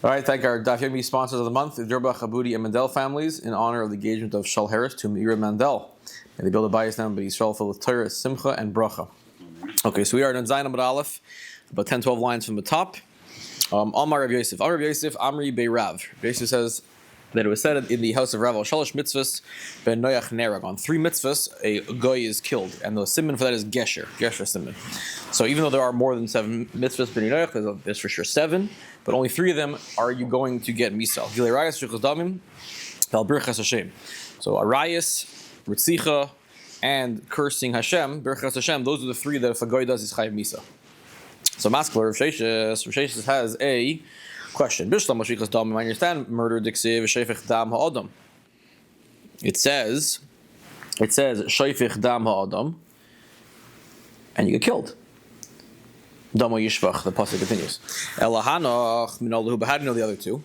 All right, thank our Daf Yomi sponsors of the month, the Durba, Chabudi, and Mandel families, in honor of the engagement of Shal Harris to Meira Mandel. And they build a bias now, but Yisrael filled with Torah, Simcha, and Bracha. Okay, so we are in Zayin Amud Aleph, about 10-12 lines from the top. Amar Rabbi Yosef. Amar Rabbi Yosef, Amri Bei Rav. Rabbi Yosef says that it was said in the house of Rav, Shalosh mitzvahs ben noyach nerag. On 3 mitzvahs, a goy is killed, and the simon for that is gesher simon. So even though there are more than 7 mitzvahs ben noyach, there's for sure 7, but only 3 of them are you going to get misal. Gilei rayas, shechus damim, vel birchas Hashem. So arayas, ritzicha, and cursing Hashem, birchas Hashem. Those are the 3 that if a goy does, is chayiv misa. So maskler Rav Sheshes has a question. Bishlam Mashiachas Dam. I understand murder diksiv shayfich dam ha'adam. It says shayfich dam ha'adam, and you get killed. Damo yishvach. The pasuk continues. Elahanach minalahu. But how do you know the other 2?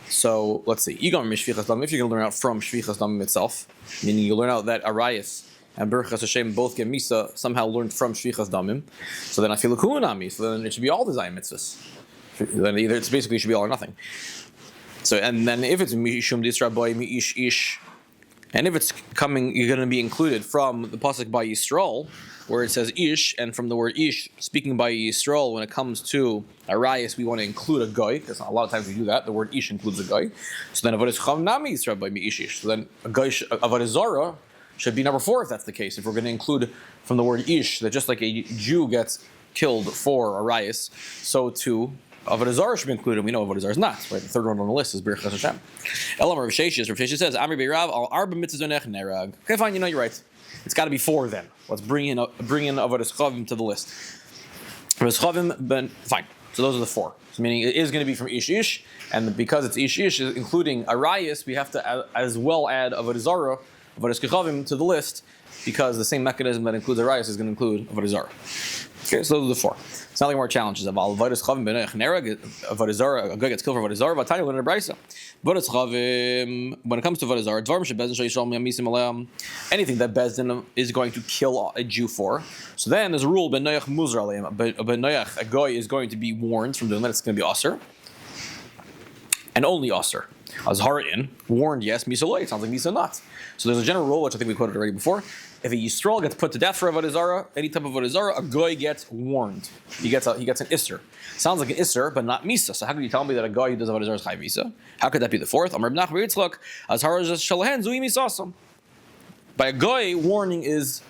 So let's see. Yigam mishvichas dam. If you're going to learn out from shvichas dam itself, meaning you learn out that arayas and Berchas Hashem both get Misa, somehow learned from Shvichas Damim. So then I feel Kunami. So then it should be all the Zayin mitzvahs. Then either it's basically should be all or nothing. So and then if it's Mishum Disra Boy Mi'ish Ish, and if it's coming, you're going to be included from the pasuk by Yisrael, where it says Ish, and from the word Ish, speaking by Yisrael, when it comes to Arayas, we want to include a guy, because a lot of times we do that. The word Ish includes a guy. So then Avodah Cham Nami Yisra Boy Mi'ish Ish. So then a guy Avodah Zarah should be number 4 if that's the case. If we're going to include from the word Ish, that just like a Jew gets killed for Arayas, so too Avodah Zarah should be included. We know Avodah Zarah is not. Right? The 3rd one on the list is Birchas Hashem. Elam Rav Sheshes says, Amri Bei Rav al arba mitzvahs onech nerag. Okay, fine, you're right. It's got to be 4 then. Let's bring in Avodah Chavim to the list. Avodah Chavim, fine. So those are the 4. So meaning it is going to be from Ish Ish, and because it's Ish Ish, including Arayas, we have to as well add Avodah Zarah, Avodah Chavim to the list, because the same mechanism that includes Arayas is going to include Avodah Zarah. Okay, so those are the 4. It's not like more challenges. Avodah Chavim ben nerag, Avodah Zarah, a guy gets killed for Avodah Zarah. Vatanya learned a brisa. Avodah Chavim, when it comes to Avodah Zarah, dvarim shebezin sheyishal miamisim aleim, anything that Bezdin is going to kill a Jew for. So then there's a rule ben noyach muzar aleim. Ben noyach, a guy is going to be warned from doing that. It's going to be aser, and only aser. Azharin, warned yes, misa loy. It sounds like misa not. So there's a general rule, which I think we quoted already before. If a Yisrael gets put to death for Avodah Zarah, any type of Avodah Zarah, a guy gets warned. He gets an Isser. Sounds like an Isser, but not Misa. So how can you tell me that a guy who does Avodah Zarah is Chai Misa? How could that be the 4th? Amar B'nach B'yitzchak, Azhar Shalahen Zui Misasam. By a guy, warning is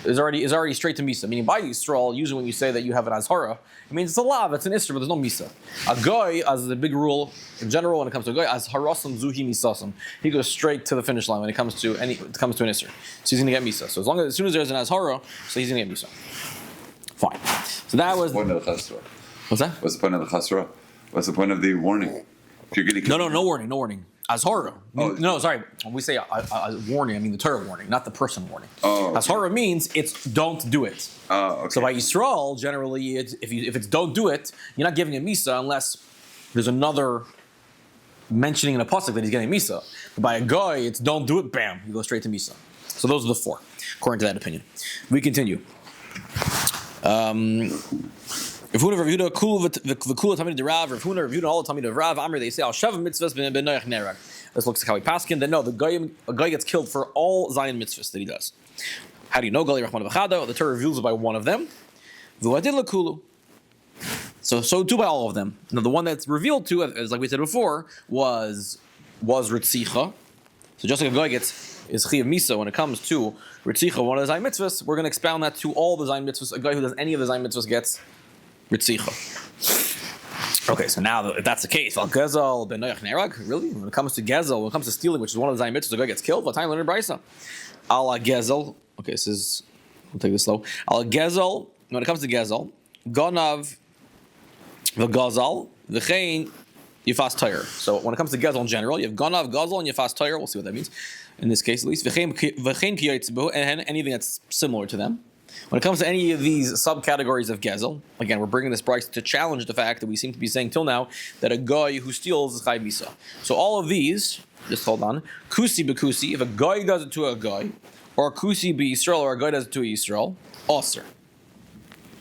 already straight to Misa. Meaning by Yisrael, usually when you say that you have an Azhara, it means it's a lav, it's an Isser, but there's no Misa. A guy, as the big rule in general when it comes to a guy, Azharasam Zuhi Misasam. He goes straight to the finish line when it comes to an Isser. So he's going to get Misa. So as soon as there's an Azhara, so he's going to get Misa. Fine. So that was... What's the point of the Chasra? What's that? What's the point of the Chasra? What's the point of the warning? If you're getting no warning. Azhara. Oh. No, sorry. When we say a warning, I mean the Torah warning, not the person warning. Oh, okay. Azhara means it's don't do it. Oh, okay. So by Yisrael, generally, if it's don't do it, you're not giving a Misa unless there's another mentioning in a pasuk that he's getting Misa. But by a guy, it's don't do it, bam, you go straight to Misa. So those are the 4, according to that opinion. We continue. If Huna Rav Yehuda kul v'kula tamid de Rav, if Huna Rav Yehuda all the tamid of Rav, Amr they say al shav mitzvahs ben noyach nerag. This looks like how we paskin. Then no, a guy gets killed for all Zayin mitzvahs that he does. How do you know? Gali Rachman v'chada. The Torah reveals it by one of them. V'adin lekulu. So too by all of them. Now the one that's revealed to, as like we said before, was ritzicha. So just like a guy is chiyav misa when it comes to ritzicha, one of the Zayin mitzvahs, we're going to expound that to all the Zayin mitzvahs. A guy who does any of the Zayin mitzvahs gets ritzicha. Okay, so now if that's the case, al gezel ben noyach nerag, really? When it comes to gezel, when it comes to stealing, which is one of the Zayin mitzvahs, the guy gets killed. What time learned brisa? Al gezel. Okay, this is. We'll take this slow. Al gezel. When it comes to gezel, ganav v'gazal v'chein yifas tayr. So when it comes to gezel in general, you have ganav, gazal, and yifas tayr. We'll see what that means. In this case, at least v'chein kiyatzbu, and anything that's similar to them. When it comes to any of these subcategories of gezel, again, we're bringing this price to challenge the fact that we seem to be saying till now that a guy who steals is chai misa. So all of these, just hold on, kusi b'kusi, if a guy does it to a guy, or kusi b'Yisrael, or a guy does it to a Yisrael, aser.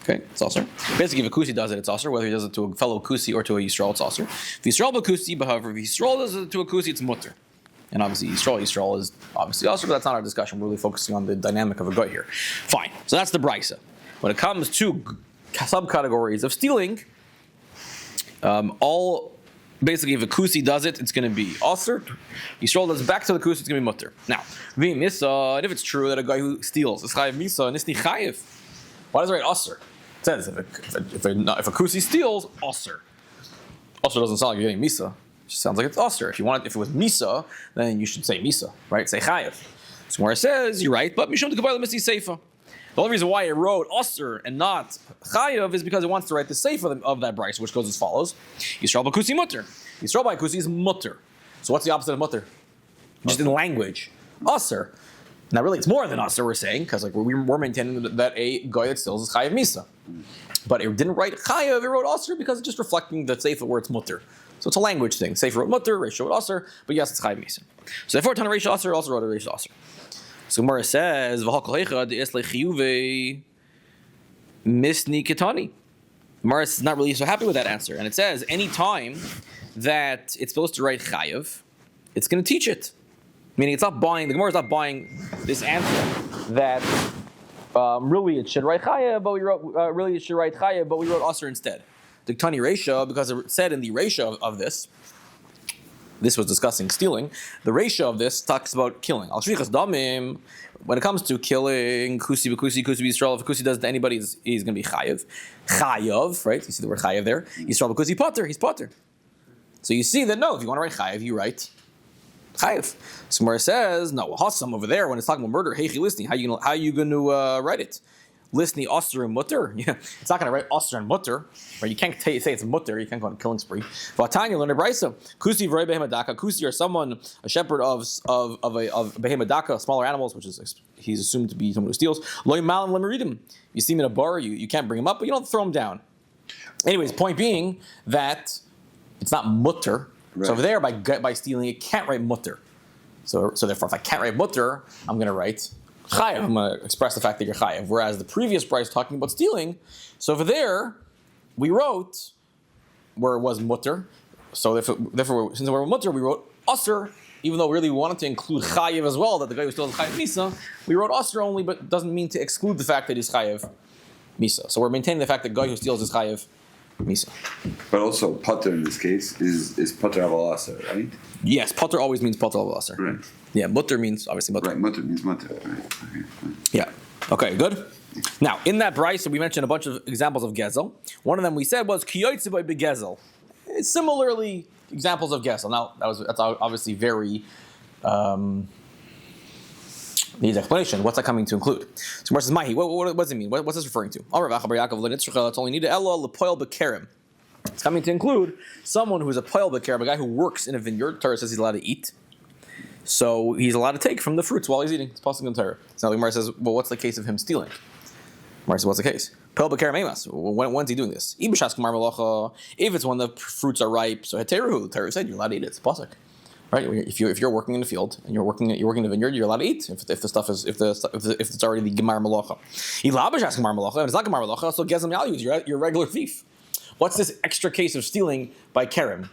Okay, it's Aser. Basically, if a Kusi does it, it's Aser. Whether he does it to a fellow Kusi or to a Yisrael, it's Aser. If Yisrael Kusi, but however, if Yisrael does it to a Kusi, it's Mutter. And obviously, Yisrael is obviously Aser, but that's not our discussion. We're really focusing on the dynamic of a guy here. Fine. So that's the Brisa. When it comes to subcategories of stealing, basically, if a Kusi does it, it's going to be Aser. Yisrael does it back to the Kusi, it's going to be Mutter. Now, and if it's true that a guy who steals is Chayiv Misa, and Nisni Chayiv, why does it write Aser? It says if a Kusi steals, Aser. Aser doesn't sound like you're getting Misa. It just sounds like it's Aser. If it was Misa, then you should say Misa, right? Say Chayiv. So where it says, you're right, but Mishum T'Kabayla Misi Seifa. The only reason why it wrote Aser and not Chayiv is because it wants to write the Seifa of that Bryce, which goes as follows: Yisrael b'Kusi Mutter. Yisrael by Kusi is Mutter. So what's the opposite of Mutter? Just in language, Aser. Now, really, it's more than Aser, we're saying, because we're maintaining that a guy that steals is Chayiv Misa. But it didn't write Chayiv; it wrote Aser because it's just reflecting the Seifa where it's Mutter. So it's a language thing. Seifa wrote Mutter, Reish wrote Aser, but yes, it's Chayiv Misa. So therefore, Tana Reish Aser also wrote a Reish Aser. So Gemara says, Misni Ketani. Gemara is not really so happy with that answer. And it says, any time that it's supposed to write Chayiv, it's going to teach it. Meaning the Gemara is not buying this answer that really it should write Chayiv, but we wrote Aser instead. The Ketani Reisha, because it said in the Reisha of this was discussing stealing. The ratio of this talks about killing. Al shvichas damim. When it comes to killing, kusi Yisrael, if a kusi does it to anybody, he's going to be chayiv. Chayav, right? You see the word chayav there. Yisrael kusi potter, he's potter. So you see that no, if you want to write chayiv, you write chayiv. So where it says no, hasam over there when it's talking about murder, heichi listening, how you going to write it? Listening Aser and Mutter. Yeah, it's not going to write Aser and Mutter. Right? You can't say it's Mutter. You can't go on a killing spree. Vatanya learn a brisa. Kusi v'rei behemadaka. Kusi or someone, a shepherd of behemadaka, smaller animals, which is he's assumed to be someone who steals. Loy malam lemeridim. You see him in a bar, you can't bring him up, but you don't throw him down. Anyways, point being that it's not Mutter. Right. So over there, by stealing, it can't write Mutter. So therefore, if I can't write Mutter, I'm going to write Chayav. I'm going to express the fact that you're Chayav. Whereas the previous Bryce talking about stealing, so over there, we wrote where it was Mutter. So therefore, since we're Mutter, we wrote Aser, even though really we wanted to include Chayav as well, that the guy who steals Chayav Misa, we wrote Aser only, but doesn't mean to exclude the fact that he's Chayav Misa. So we're maintaining the fact that the guy who steals is Chayav Misa. But also, Potter in this case is Potter Aval Aser, right? Yes, Potter always means Potter Aval Aser. Right. Yeah, Mutter means obviously Mutter. Right, Mutter means Mutter. Right. Okay. Yeah. Okay, good. Now, in that Bryce, we mentioned a bunch of examples of Gezel. One of them we said was Kiyotze by Begezel. It's similarly examples of Gezel. Now, that's obviously very needs explanation. What's that coming to include? So Gemara says, Mahi, what does it mean? What's this referring to? It's only needed Elo Lepoil Bekerem. It's coming to include someone who's a Poil Bekerem, a guy who works in a vineyard. Torah says he's allowed to eat. So he's allowed to take from the fruits while he's eating. It's possible in Torah. So now the Gemara says, well, what's the case of him stealing? Gemara says, what's the case? Poil Bekerem Emas. When's he doing this? If it's when the fruits are ripe, so Heteruhu, the Torah said you're allowed to eat it. It's possible. Right? If you're working in the field and you're working in the vineyard, you're allowed to eat if it's already the gemar malacha. Ilabash has gemar malacha, and it's not gemar malacha, so gezem yalu, you're a regular thief. What's this extra case of stealing by kerem?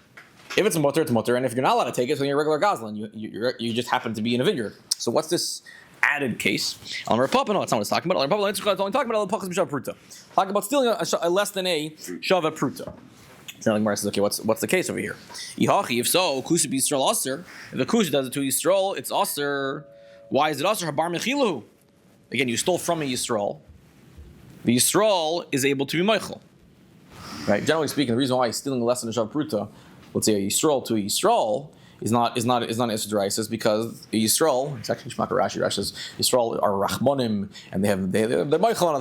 If it's a mutter, it's mutter, and if you're not allowed to take it, then you're a regular gazlan. You just happen to be in a vineyard. So what's this added case? No, it's not what it's talking about. It's only talking about talking about stealing a less than a shava pruta. So the Gemara says, okay, what's the case over here? If so, kusi b'Yisrael aser. If the kusi does it to Yisrael, it's aser. Why is it aser? Habar mechilu. Again, you stole from a Yisrael. The Yisrael is able to be meichel. Right? Generally speaking, the reason why he's stealing less than a shav pruta, let's say a Yisrael to a Yisrael, is not Esed Drais, is because a Yisrael, it's actually Shmak Rashi. Rashi says Yisrael are Rachmonim, and they're Meichel on a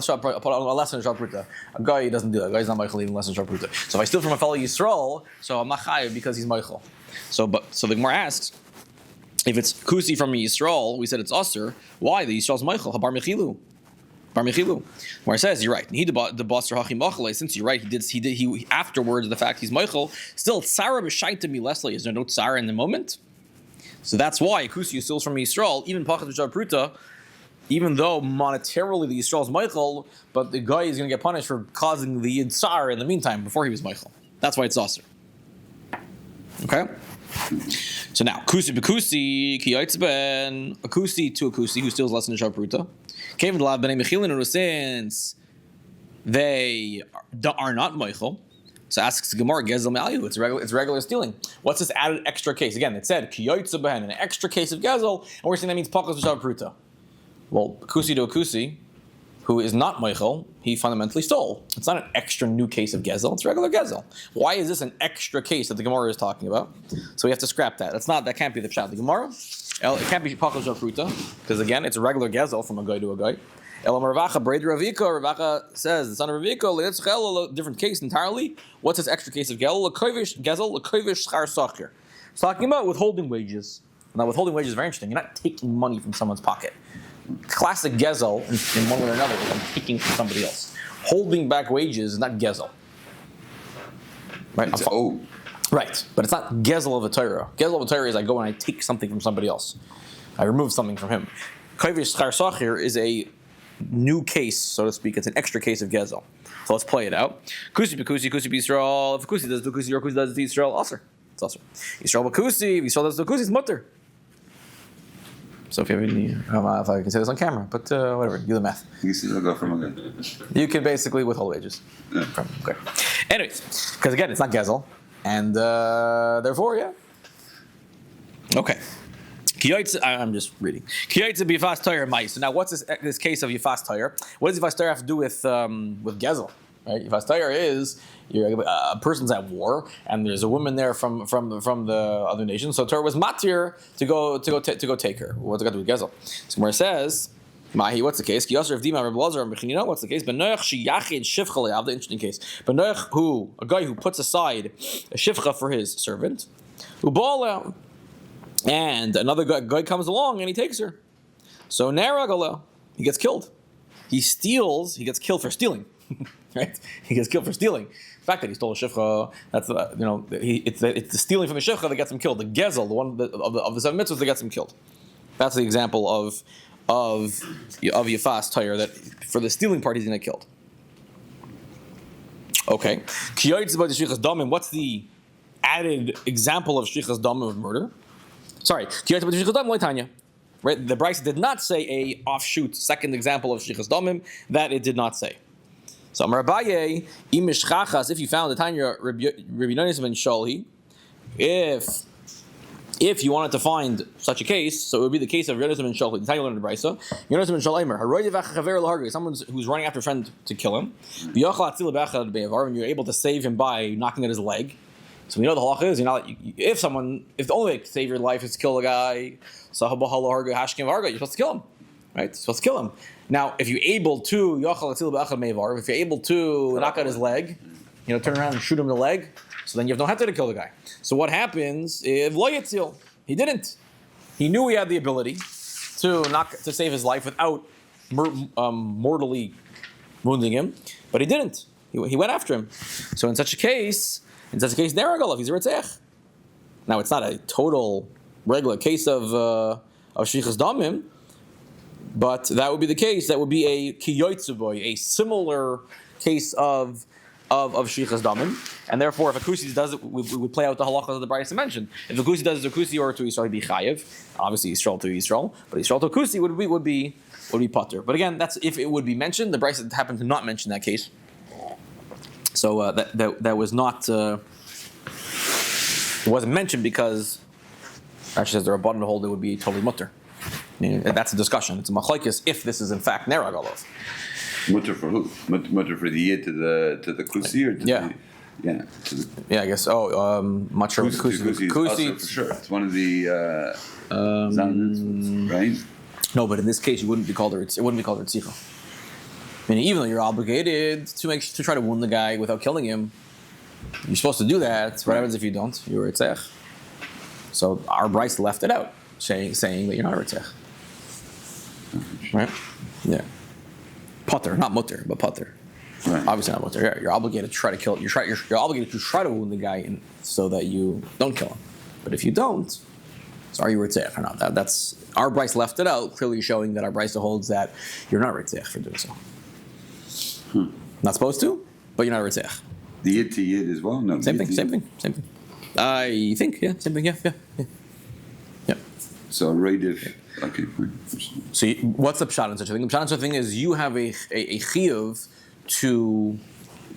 less than a Shav Pruta. A guy doesn't do that. A guy's not Meichel even less than Shav Pruta. So if I steal from a fellow Yisrael, so I'm not Chayiv because he's Meichel. So the Gemara asks, if it's Kusi from a Yisrael, we said it's Aser. Why? The Yisrael's Meichel. Habar Mechilu. Where it says you're right. He the boss hachim machle. Since you're right, he afterwards the fact he's Michael still tsara b'shaita mi Leslie. Is there no tsara in the moment? So that's why kusi steals from Yisrael, even pachas b'shav pruta, even though monetarily the Yisrael is Michael, but the guy is going to get punished for causing the Yitzar in the meantime before he was Michael. That's why it's Aser. Okay? So now, Kusi b'Kusi, ki ben a Kusi to a Kusi who steals less than a Shabruta. Came to Lav b'nei Mechilin, since they are not Michael. So asks the Gemara, Gezel Me'alihu, it's regular stealing. What's this added extra case? Again, it said, ki ben, an extra case of Gezel, and we're saying that means Pakas Shabruta. Well, Kusi to a Kusi, who is not Michael, he fundamentally stole. It's not an extra new case of Gezel, it's regular Gezel. Why is this an extra case that the Gemara is talking about? So we have to scrap that. That can't be the pshat. The Gemara, it can't be Pakel Shafruta, because again, it's a regular Gezel from a guy to a guy. Elam Ravacha, Braid Ravika, Ravacha says, the son of Ravika, different case entirely. What's this extra case of Gezel? Gezel, L'kovish Schar Sachir. It's talking about withholding wages. Now, withholding wages is very interesting. You're not taking money from someone's pocket. Classic Gezel, in one way or another, is I'm taking from somebody else. Holding back wages is not Gezel. Right? It's owed. Right, but it's not Gezel of a Torah. Gezel of a Torah is I go and I take something from somebody else. I remove something from him. Kovish Schar Sachir is a new case, so to speak. It's an extra case of Gezel. So let's play it out. Kusi b'Kusi, Kusi b'Yisrael. If a Kusi does the Kusi, or Kusi does the Yisrael, Aser. It's Aser. Yisrael b'Kusi, if Yisrael does the Kusi, it's Mutter. So if you have any, I don't know if I can say this on camera, but whatever, do the math. You see, it'll go from a good. You can basically withhold wages. Yeah. Okay. Anyways, because again, it's not Gezel, and therefore, yeah. Okay. I'm just reading. Kiyotze b'Yifas Torah Ma'is. So now, what's this case of Yifas Torah? What does Yifas Torah have to do with Gezel? Right? Yifas Torah is a person's at war, and there's a woman there from the other nation. So Torah was matir to go take her. What's it got to do with Gezel? So where it says, Mahi, what's the case? What's the case? Benoach sheyachid shivcha le'av. The interesting case. Benoach, a guy who puts aside a shivcha for his servant, ubala, and another guy comes along and he takes her. So neragala, he gets killed. He steals. He gets killed for stealing. Right? He gets killed for stealing. The fact that he stole a shivcha, that's it's the stealing from the shivcha that gets him killed. The gezel, the one of the seven mitzvahs that gets him killed. That's the example of Yifas Torah, that for the stealing part he's going to get killed. Okay. What's the added example of shlichas damim of murder? Sorry. Right? The Bryce did not say a offshoot second example of shlichas damim. That it did not say. So Rabbi, if you found the Tanya Rabbi Yonis ben Shalhi, if you wanted to find such a case, so it would be the case of Yonis ben Shalhi. The Tanya learned the Brisa. Yonis ben Shalhi, someone who's running after a friend to kill him, and you're able to save him by knocking at his leg. So we know the halach is if the only way to save your life is to kill a guy, you're supposed to kill him. Right? You're supposed to kill him. Now, if you're able to, if you're able to knock out his leg, turn around and shoot him in the leg, so then you have no heter to kill the guy. So what happens if lo yitzil? He didn't. He knew he had the ability to save his life without mortally wounding him, but he didn't. He went after him. So in such a case, neragalav, he's a ritzech. Now it's not a total regular case of shlichas damim. But that would be the case. That would be a kiyotzuboy, a similar case of shlichas damim, and therefore, if a kusi does it, we would play out the halachas that the Brisa mentioned. If a kusi does it to a kusi or to Yisrael, he'd be chayiv. Obviously, Yisrael to Yisrael, but Yisrael to a kusi would be patur. But again, that's if it would be mentioned. The Brisa happened to not mention that case, so that was not. It wasn't mentioned because actually says the Rabban hold it would be totally mutter. That's a discussion. It's a machlokes if this is in fact neragalav. Mutter for who? Mutter for the yid to the kusi or to I guess. Not sure. Kusi for sure. It's one of the Sanhedrin, right? No, but in this case, it wouldn't be called a ritzicha. Meaning, even though you're obligated to try to wound the guy without killing him, you're supposed to do that. What happens if you don't? You're a ritzech. So our Bryce left it out, saying that you're not a ritzech. Right? Yeah. Potter, not mutter, but potter. Right. Obviously not mutter. Yeah, you're obligated to try to kill. You're obligated to try to wound the guy so that you don't kill him. But if you don't, So are you Ritzach or not? That's our Bryce left it out, clearly showing that our Bryce holds that you're not Ritzach for doing so. Not supposed to, but you're not Ritzach. The Yid to Yid as well? No. Same thing. I think, yeah, same thing, yeah. So Raidif, okay, fine. So what's the pshat in such a thing? The pshat in such a thing is you have a chiyuv to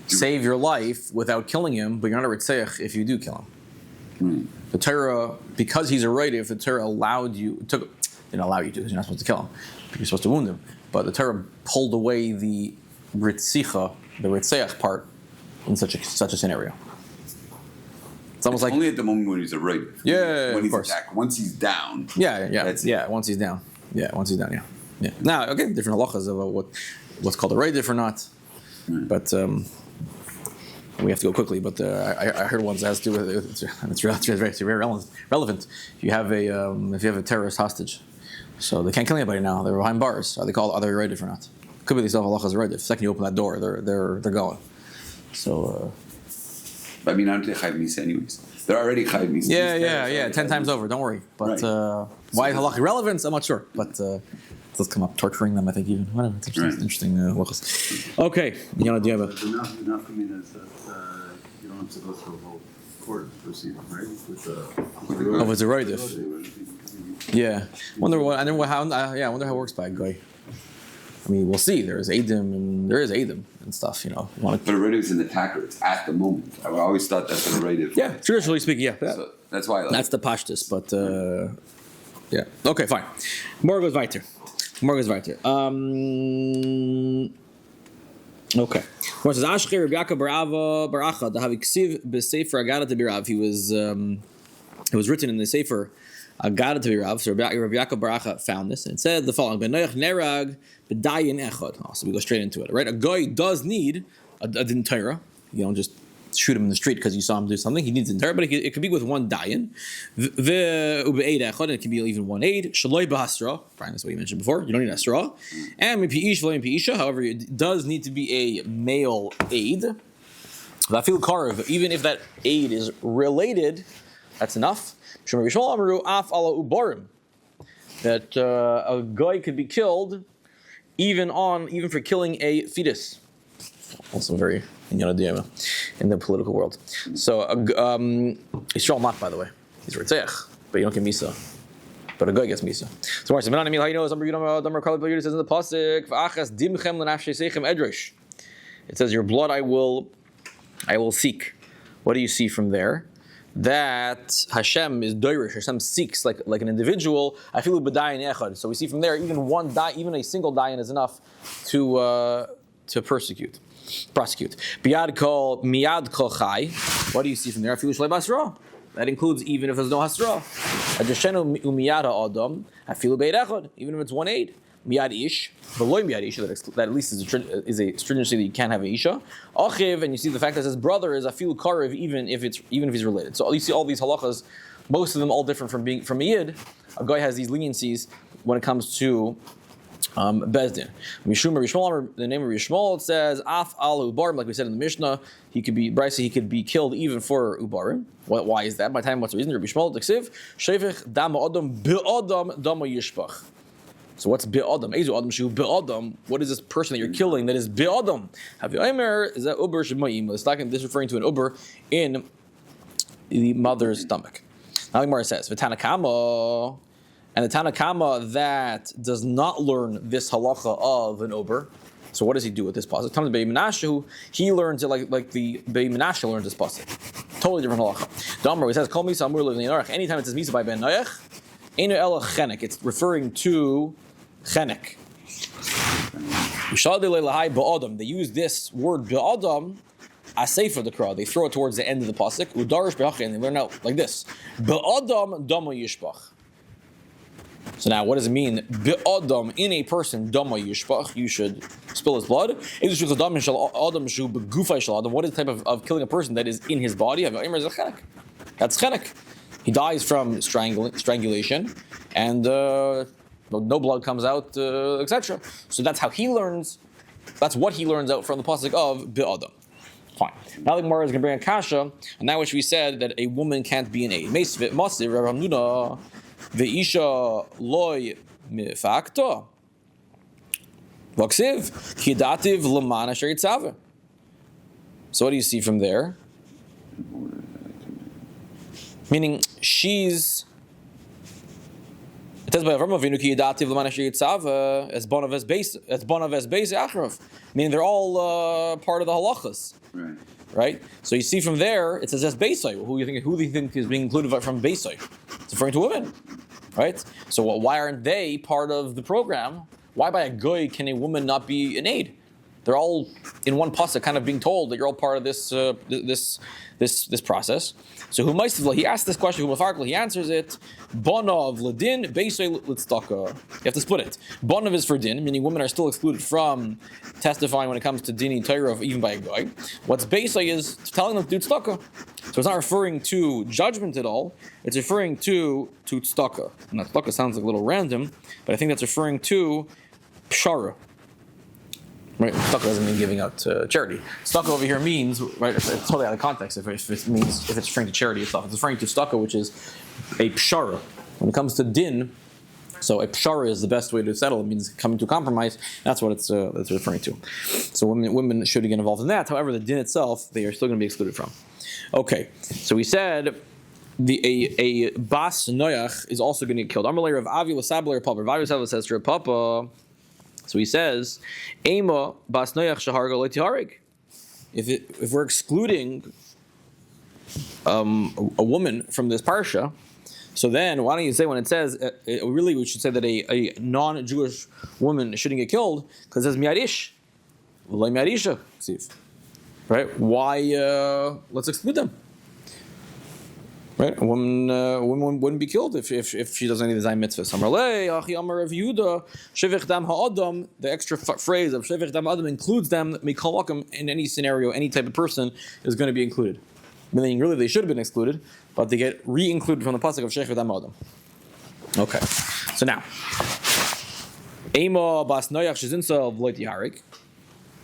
save your life without killing him, but you're not a Ritzach if you do kill him. The Torah, because he's a Raidif, the Torah didn't allow you to, because you're not supposed to kill him. You're supposed to wound him. But the Torah pulled away the Ritzicha, the Ritzach part, in such a scenario. It's almost like only at the moment when he's a Raidif. Yeah, when of he's course. attacked. Once he's down. Once he's down. Yeah. Now, okay, different halachas about what's called a Raidif or not. But we have to go quickly. But I heard once that has to do with it's very relevant. If you have a terrorist hostage, so they can't kill anybody now. They're behind bars. Are they Raidif or not? Could be they still have halachas Raidif. The second you open that door, they're going. So. I mean, aren't they Chayv Misa anyways? They're already Chayv Misa. Yeah. 10 times over. Don't worry. But why is halakha relevant? I'm not sure. But let's come up torturing them. I think even whatever. It's interesting. Halachas. Okay. Do you have a? The nafkamina is that you don't have to go through a whole court proceeding, right? With It's a Raidif. Yeah. I wonder how it works by a guy. I mean, we'll see. There is Adam and stuff, But a Raidif is an attacker. It's at the moment. I always thought that's what a Raidif was. Yeah, traditionally speaking, yeah. So that's why I like that's the pashtus, but yeah. Okay, fine. More goes weiter. Okay. More says Ashkei Rabbi Yaakov Baracha the Haviksiv b'Sefer Agadah Birav. It was written in the Sefer Agadah Birav. So Rabbi Yaakov Baracha found this and it said the following: Benoach nerag b'dayin echad. So we go straight into it. Right, a guy does need a din Torah. You don't just shoot him in the street because you saw him do something. He needs a din Torah, but it could be with one dayin. Ube'eid echad, and it can be even one aid. Shaloi b'hasra. Brian, that's what you mentioned before. You don't need asra. And mipi'ish v'lo mipi'isha. However, it does need to be a male aid. V'afil karev, even if that aid is related, that's enough. That a guy could be killed even for killing a fetus. Also very in the political world. So Yisrael not, by the way. He's Ritzach, but you don't get Misa. But a guy gets Misa. So Mark says, how you know? It says in the pasuk, it says, your blood I will seek. What do you see from there? That Hashem is doirish. Hashem seeks like an individual. I feel b'dayin echad. So we see from there, even a single dayin is enough to prosecute. Miyad kol chai. What do you see from there? I feel shlei basra. That includes even if there's no hasra. Adjeshenu umiyad ha'adam. I feel beit echad. Even if it's one aid. Miyad ish, below miyad isha, that at least is a stringency that you can't have an isha. Achiv, and you see the fact that his brother is afil karev, even if he's related. So you see all these halachas, most of them all different from a yid. A guy has these leniencies when it comes to bezdin. Mishum, the name of Rishmal, it says af al ubarim, like we said in the Mishnah. He could be killed even for ubarim. Why is that? By the time, what's the reason? Rishmal Tiksiv shevich dam adam be'adam dama yishpach. So what's be'adam? Ezu adam shu be'adam. What is this person that you're killing that is be'adam? Have you aimer? Is that uber shemaim? This is referring to an uber in the mother's stomach. Now the Gemara says v'tanakama, and the Tanakama that does not learn this halacha of an uber. So what does he do with this pasuk? Comes to Bei Menashe, he learns it like the Bei Menashe learns this pasuk. Totally different halacha. Damar, he says, "Kol misa amur levnei narach." Anytime it says misa by Ben Noach, enu ela chenek. It's referring to chenek. They use this word be'adam asay for the crowd. They throw it towards the end of the pasuk. Udarish be'achin, and they learn out like this: be'adam dama yishbach. So now, what does it mean? Be'adam, in a person, dama yishbach, you should spill his blood. What is the type of killing a person that is in his body? That's chenek. He dies from strangulation, and no blood comes out, etc. So that's how he learns. That's what he learns out from the pasuk of be'adam. Fine. Now the Gemara is going to bring a kasha, and that which we said that a woman can't be an aid. Ve'isha loy mifakta. Vaksiv ki dativ lamana sheritzava. So what do you see from there? Meaning she's. It says by Avram Avinu ki dativ lamana sheritzava as bonav es beis achrav. Meaning they're all part of the halachas. Right? So you see from there, it says as Beisai. Who do you think is being included from Beisai? It's referring to women. Right? So why aren't they part of the program? Why by a goy can a woman not be an aid? They're all in one pasuk, kind of being told that you're all part of this process. So he asked this question. He answers it. Bonav ladin beisay litzdaka. You have to split it. Bonav is for din, meaning women are still excluded from testifying when it comes to dini Torah, even by a guy. What's beisay is telling them to do tzedakah. So it's not referring to judgment at all. It's referring to tzedakah. Now tzedakah sounds like a little random, but I think that's referring to pshara. Right, tzedakah doesn't mean giving out charity. Tzedakah over here means, right, it's totally out of context if it's referring to charity itself. It's referring to tzedakah, which is a pshara. When it comes to din, so a pshara is the best way to settle. It means coming to a compromise. That's what it's referring to. So women should get involved in that. However, the din itself, they are still going to be excluded from. Okay, so we said a bas noyach is also going to get killed. Amalei Rav Avi l'sabler papa. Rav Avi says to Rav Papa. So he says, "Ema bas noyach shaharga le'tiharig." If we're excluding a woman from this parsha, so then why don't you say when it says really we should say that a non-Jewish woman shouldn't get killed because it says miarish, v'lo miarisha, right? Why? Let's exclude them. Right, a woman wouldn't be killed if she doesn't any of the Zayin mitzvahs. The extra phrase of Shevich Dam Adam includes them. In any scenario, any type of person is going to be included. Meaning, really, they should have been excluded, but they get re-included from the pasuk of Shevich Dam Adam. Okay, so now, Ema Bas Noyach Shezinsa V'Lo Tiharig.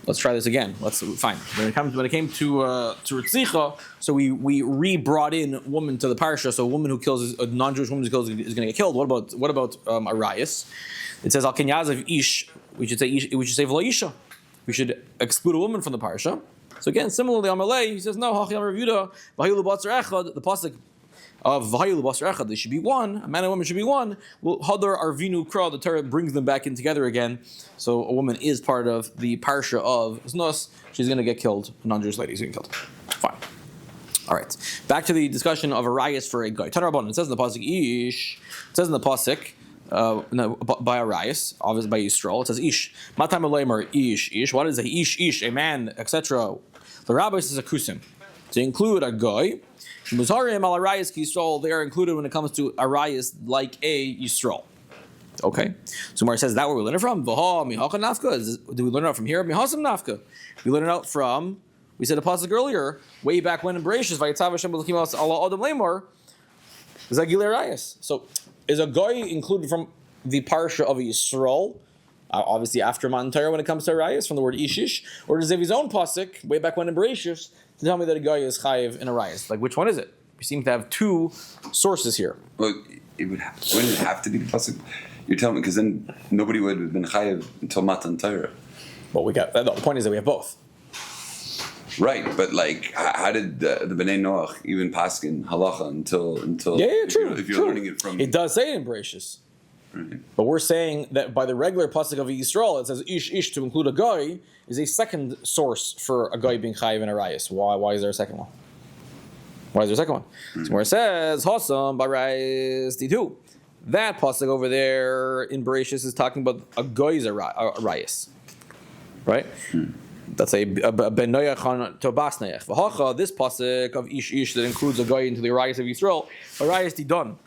Let's try this again. Fine. When it came to Ritzicha, so we re-brought in woman to the parsha. So a woman who kills a non-Jewish woman who kills is going to get killed. What about Arias? It says Al Kenyaz of Ish. We should say V'lo Isha. We should exclude a woman from the parsha. So again, similarly on Malay, he says no. Hachiyam Rav Yehuda V'Hayu L'Batzer Echad. The pasuk of V'Hayu L'Batzer Echad. They should be one. A man and a woman should be one. Well, Hadar Arvinu Kra. The Torah brings them back in together again. So a woman is part of the parsha of Znos. She's going to get killed. A non-Jewish lady is going to get killed. Fine. All right. Back to the discussion of Arias for a guy. Tanar Rabbanan. It says in the pasuk Ish. It says in the pasuk by Arias, obviously by Yisrael. It says Ish. Matam Eleimer Ish. What is a Ish? A man, etc. The Rabbi says a kusim. To include a guy. Muzarim al Arias ki Yisrael. They are included when it comes to Arias like a Yisrael. Okay, so Mar says that where we learn it from. V'ha mihacha nafka. Do we learn it out from here? Mihasam nafka. We learn it out from. We said a pasuk earlier, way back when in Bereshis, Vayitzav Hashem b'lekim ala adam lemor. Zagil Arias. So is a guy included from the parsha of Yisrael? Obviously after Matan Torah when it comes to Arias from the word ishish, or does he have his own pasuk way back when in Bereshis to tell me that a guy is chayiv in Arias? Like which one is it? We seem to have two sources here. Well, wouldn't it have to be the pasuk? You're telling me because then nobody would have been chayiv until Matan Torah. Well, we got the point is that we have both. Right, but like, how did the Bnei Noach even paskin halacha until? True. If you're learning it from, it does say it in Bereshis. Right. But we're saying that by the regular pasuk of Yisrael, it says ish to include a guy is a second source for a guy being chayiv in Arias. Why is there a second one? Why is there a second one? So where it says Hasam Barayis D2. That pasuk over there in Bereshis is talking about a guy's Arias, right? That's a ben noyach to bas noyach. V'hacha, this pasuk of ish that includes a guy into the Arias of Yisrael. Arias didon.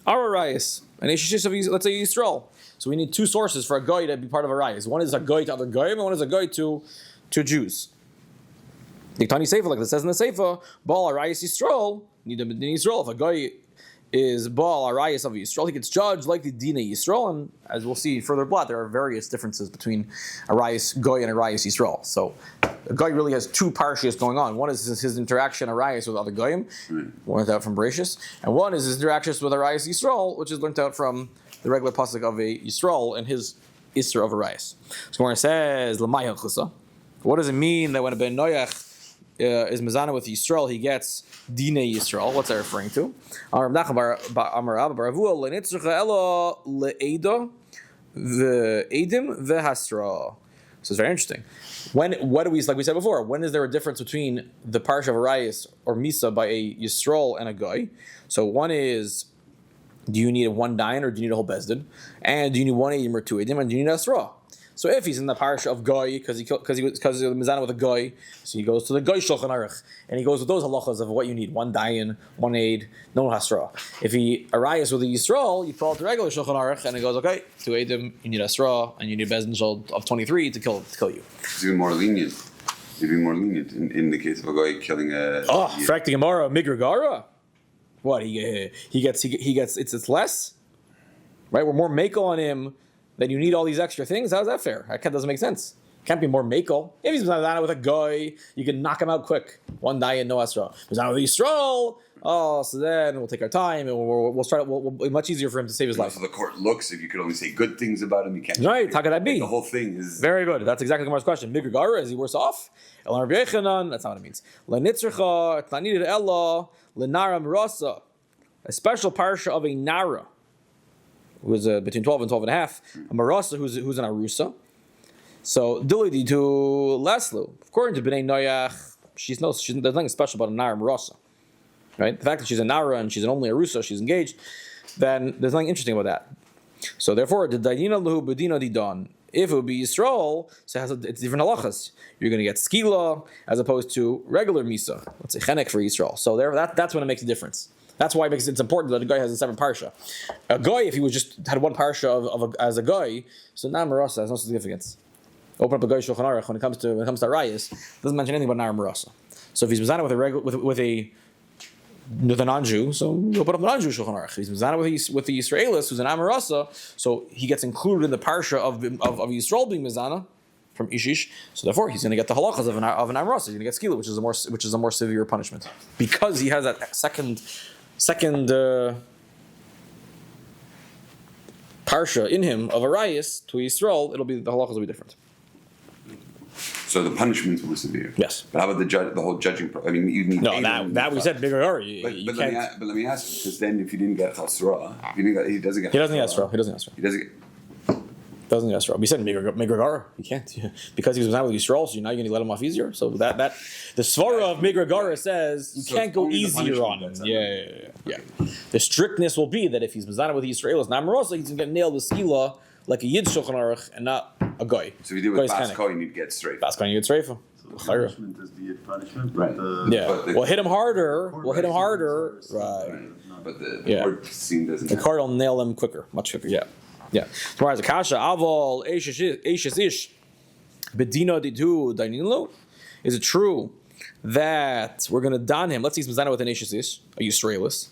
Our Arias, an ish of let's say Yisrael. So we need two sources for a guy to be part of Arias. One is a guy to other guy, and one is a guy to Jews. The Tani Sefer, like it says in the Sefer, Baal Arias Yisrael. Need in Yisrael. If a guy is Baal Arias of Yisrael, he gets judged like the Dina Yisrael, and as we'll see further blood, there are various differences between Arias Goy and Arias Yisrael. So a guy really has two parshas going on. One is his interaction Arayis with other goyim, learned out from Bereshis, and one is his interactions with Arayis Yisrael, which is learned out from the regular pasuk of a Yisrael and his Isser of Arayis. So when it says L'mayel Chusa, what does it mean that when a Ben Noach is mezana with Yisrael, he gets Dinei Yisrael? What's that referring to? Amar Abba Baravua leNitzrucha Elo leEda v'Edim v'Hasra. So it's very interesting. What do we, like we said before, when is there a difference between the parsha of Arayis or Misa by a Yisrael and a Goy? So one is, do you need one dayan or do you need a whole bezdin? And do you need one edim or two edim? And do you need a asra? So if he's in the parsha of Goy because he was mizana with a Goy, so he goes to the Goy Shulchan Aruch and he goes with those halachas of what you need: one dayan, one aid, no hasra. If he Arayis with a Yisrael, you pull out the regular Shulchan Aruch and it goes, okay, two edim, you need asra, and you need bezdin of 23 to kill you. It's even more lenient. You'd be more lenient in the case of a guy killing a. Frak the Gemara migragara. What he gets it's less, right? We're more makel on him than you need all these extra things. How's that fair? That doesn't make sense. Can't be more makel. If he's mizana with a guy, you can knock him out quick. One dayan, no asra. Mizana with Yisrael. Oh, so then we'll take our time and we'll start. We'll be much easier for him to save his life. So the court looks. If you could only say good things about him, you can't. Right? How could that be? The whole thing is very good. That's exactly Gemara's question. Migragara, is he worse off? El Rabbi Yechanan. That's not what it means. Lenitzricha, Tlanid Ella, Lenara Mirasa. A special parsha of a Nara, who was between 12 and 12 and a half, a Marasa who's an Arusa. So, Dilidi to Laslu, according to Bnei Noach, there's nothing special about a Nara Marasa. Right? The fact that she's a Nara and she's an only Arusa, she's engaged, then there's nothing interesting about that. So, therefore, the Dayina Lahu Bedina Didan, if it would be Yisrael, so it's different halachas. You're going to get skila as opposed to regular misa. Let's say chenek for Yisrael. So, that's when it makes a difference. That's why it's important that a guy has a separate parsha. A guy, if he was just had one parsha as a guy, so now Marasa has no significance. Open up a guy Shulchan Aruch when it comes to Arayis, doesn't mention anything about Nar Marasa. So if he's mizana with a non-Jew, so you open up the non-Jew Shulchan Aruch. He's mizana with the Yisraelis who's an Amarasa, so he gets included in the parsha of Yisrael being mizana from Ishish. So therefore, he's going to get the halachas of an Amarasa. He's going to get skila, which is a more severe punishment because he has that second parsha in him of Arayis to Yisrael. The halachas will be different. So the punishments were severe. Yes. But how about the whole judging? I mean, you need that we said bigger or but let me ask you, because then if you didn't get chasra, he doesn't get. He doesn't get chasra. He doesn't get. Doesn't get Yisrael. We said Migragara. You can't because he was not with Yisrael. So now you're going to let him off easier. So that the svara of Migragara says you can't go easier on him. Yeah. The strictness will be that if he's mizana with Yisrael, it's not Marosa, he's going to get nailed with skila like a Yid Shulchan Aruch and not a guy. So if you do with Baskoy, you'd get straight. Baskoy, you get straight. So the punishment is the Yid punishment, right? We'll hit him harder. Right. But the court scene doesn't. The court will nail him much quicker. Yeah. Tomorrow is a kasha. Aval eishes ish bedina didu dainilo. Is it true that we're going to don him? Let's say he's mizana with an eishes ish, a Yisraelis.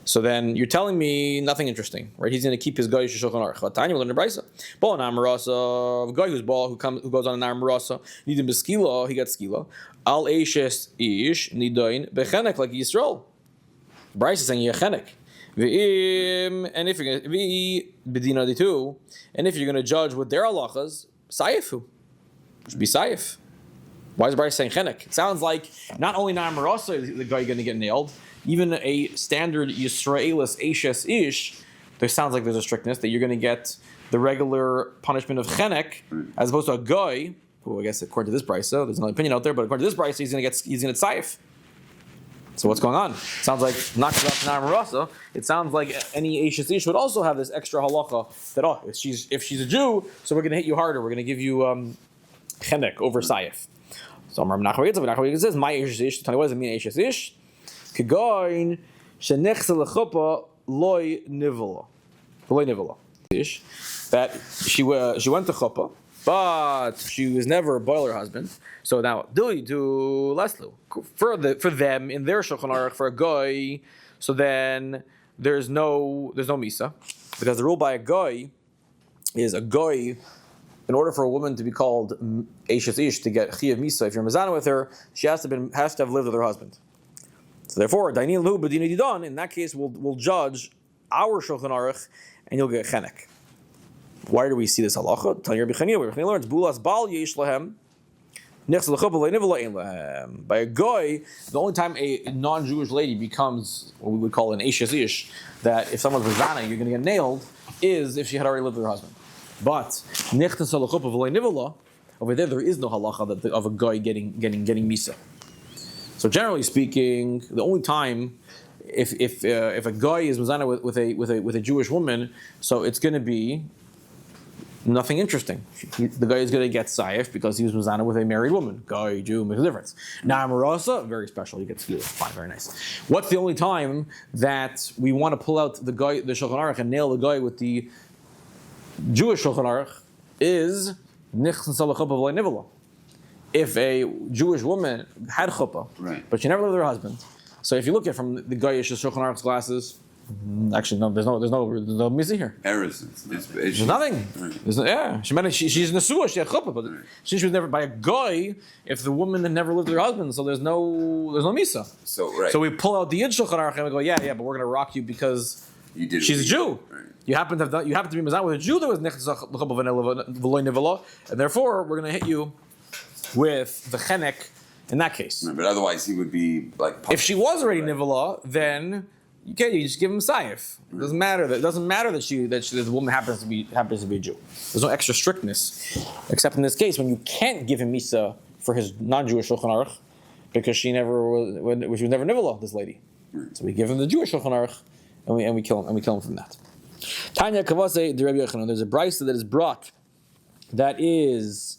So then you're telling me nothing interesting, right? He's going to keep his guy Shulchan Aruch. Vatanya will learn the brisa. Bal an amarasa, a guy who's bal who goes on an amarasa, need him beskila, he gets skila. Al eishes ish nidain bechenek like Yisrael. Brisa is saying yechenek. And if you're going to judge with their halachas, sayifu should be sayif. Why is Bryce saying chenek? It sounds like not only Na'amarasa is the guy going to get nailed, even a standard Yisraelis Eishes Ish, there sounds like there's a strictness that you're going to get the regular punishment of chenek as opposed to a guy who I guess according to this Bryce, there's another opinion out there, but according to this Bryce, he's going to get sayif. So what's going on? It sounds like not just Na'amarasa. It sounds like any Eishes Ish would also have this extra halacha that if she's a Jew, so we're going to hit you harder. We're going to give you chenek over sayif. So Nachman says, "My Eishes Ish." Tell me what does it mean, Eishes Ish? Kegoin shenechsel lechuppah loy nivola. Ish that she went to chuppah, but she was never a boiler husband. So now, Dili to Leslu for them in their Shulchan Aruch for a guy. So then there's no misa because the rule by a guy is a guy in order for a woman to be called Eishes Ish to get Chiyav Misa, if you're Mizana with her, she has to have lived with her husband. So therefore, Dainin Lu B'Din Didon, in that case, we'll judge our Shulchan Aruch, and you'll get Chenek. Why do we see this halacha? Tanya Rabbi Chanina, Rabbi Chanina learns Bulas Bal Yesh Lahem. By a goy, the only time a non-Jewish lady becomes what we would call an Eishes Ish, that if someone's Rizana, you're going to get nailed, is if she had already lived with her husband. But over there is no halacha of a guy getting misa. So generally speaking, the only time if a guy is Mizana with a Jewish woman, so it's going to be nothing interesting. The guy is going to get Saif because he was Mizana with a married woman. Guy, Jew, makes a difference. Now Marasa, very special. You get Skila. Fine, very nice. What's the only time that we want to pull out the guy, the Shulchan Aruch, and nail the guy with the Jewish Shulchan Aruch is Nichsan Salach Chuppah V'lei Nivala. If a Jewish woman had chuppah, right, but she never lived with her husband, so if you look at from the Goyish Shulchan Aruch's glasses, actually no, there's no misa here. Errors. There's nothing. Right. She's Nesua, she had chuppah, but she was never by a guy. If the woman had never lived with her husband, so there's no misa. So we pull out the Yid Shulchan Aruch and we go, yeah, but we're going to rock you because she's a Jew. Right. You happen to be mizan with a Jew that was nechtas l'chuppah v'loy nivala, and therefore we're going to hit you with the chenek in that case. Right, but otherwise he would be like. If she was already nivala, then you just give him saif. It doesn't matter that the woman happens to be a Jew. There's no extra strictness, except in this case when you can't give him misa for his non-Jewish Shulchan Aruch because she was never nivala, this lady. Right. So we give him the Jewish Shulchan Aruch and we kill him from that. Tanya Kavase the Rabbi Yochanan. There's a brisa that is brought that is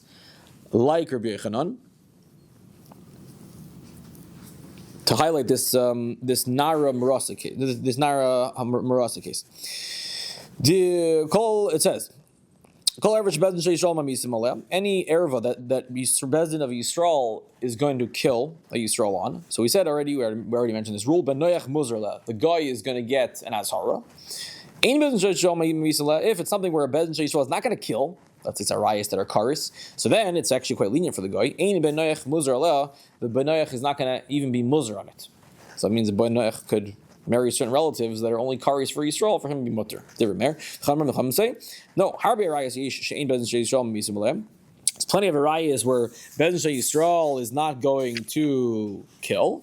like Rabbi Yochanan to highlight this Nara Marasa case. This Nara Marasa case. It says, any erva that Bezdin of Yisrael is going to kill a Yisrael on. So we already mentioned this rule. Benoyach Muzerla, the guy is going to get an Azhara. If it's something where a Bezdin Yisrael is not going to kill, it's arayas that are karis, so then it's actually quite lenient for the guy. The benoyach is not going to even be muzer on it. So it means the benoyach could marry certain relatives that are only karis for Yisrael for him to be mutter. Different mer. No, harbe arayas yish she'ein Bezdin Yisrael misim. There's plenty of arayas where Bezdin Yisrael is not going to kill.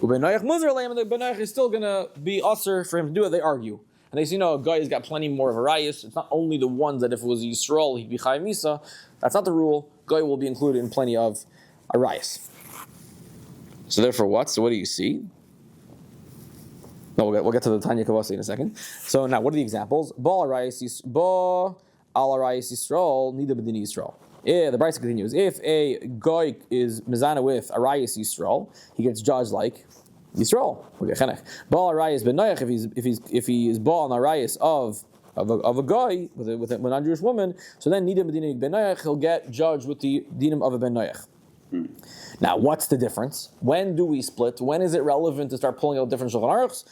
Ubenoyach muzer leim, and the benoyach is still going to be usher for him to do it. They argue. And they say, a guy has got plenty more of arayas. It's not only the ones that if it was Yisrael, he'd be Chai Misa. That's not the rule. Guy will be included in plenty of arayas. So therefore what? So what do you see? No, we'll get to the Tanya Kavasi in a second. So now, what are the examples? Ba al arayas Yisrael, nida b'din Yisrael. Yeah, the Brisa continues. If a guy is mizana with arayas Yisrael, he gets judged like Yisrael. Baal arayis benoyach if he is baal on arayis of a guy with a non-Jewish woman, so then nidim b'dinim benoyach, he'll get judged with the dinim of a benoyach. Now, what's the difference? When do we split? When is it relevant to start pulling out different shulchan aruchs?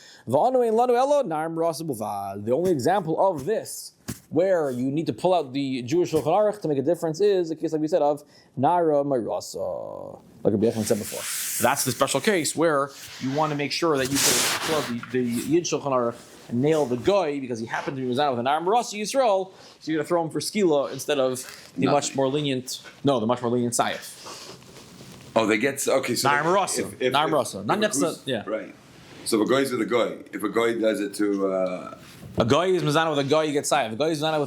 The only example of this where you need to pull out the Jewish shulchan aruch to make a difference is a case like we said of nara marasa, like Rabbi said before. That's the special case where you want to make sure that you can pull out the Yid shulchan aruch and nail the guy because he happened to be mizana with an nara marasa Yisrael, so you're going to throw him for skila instead of the much more lenient saif. Oh, they get okay. So Nara marasa, not nefsa. Yeah, right. So if a guy's with a guy, if a guy does it to a guy is mizana with a guy, you get saif. If a guy is mizana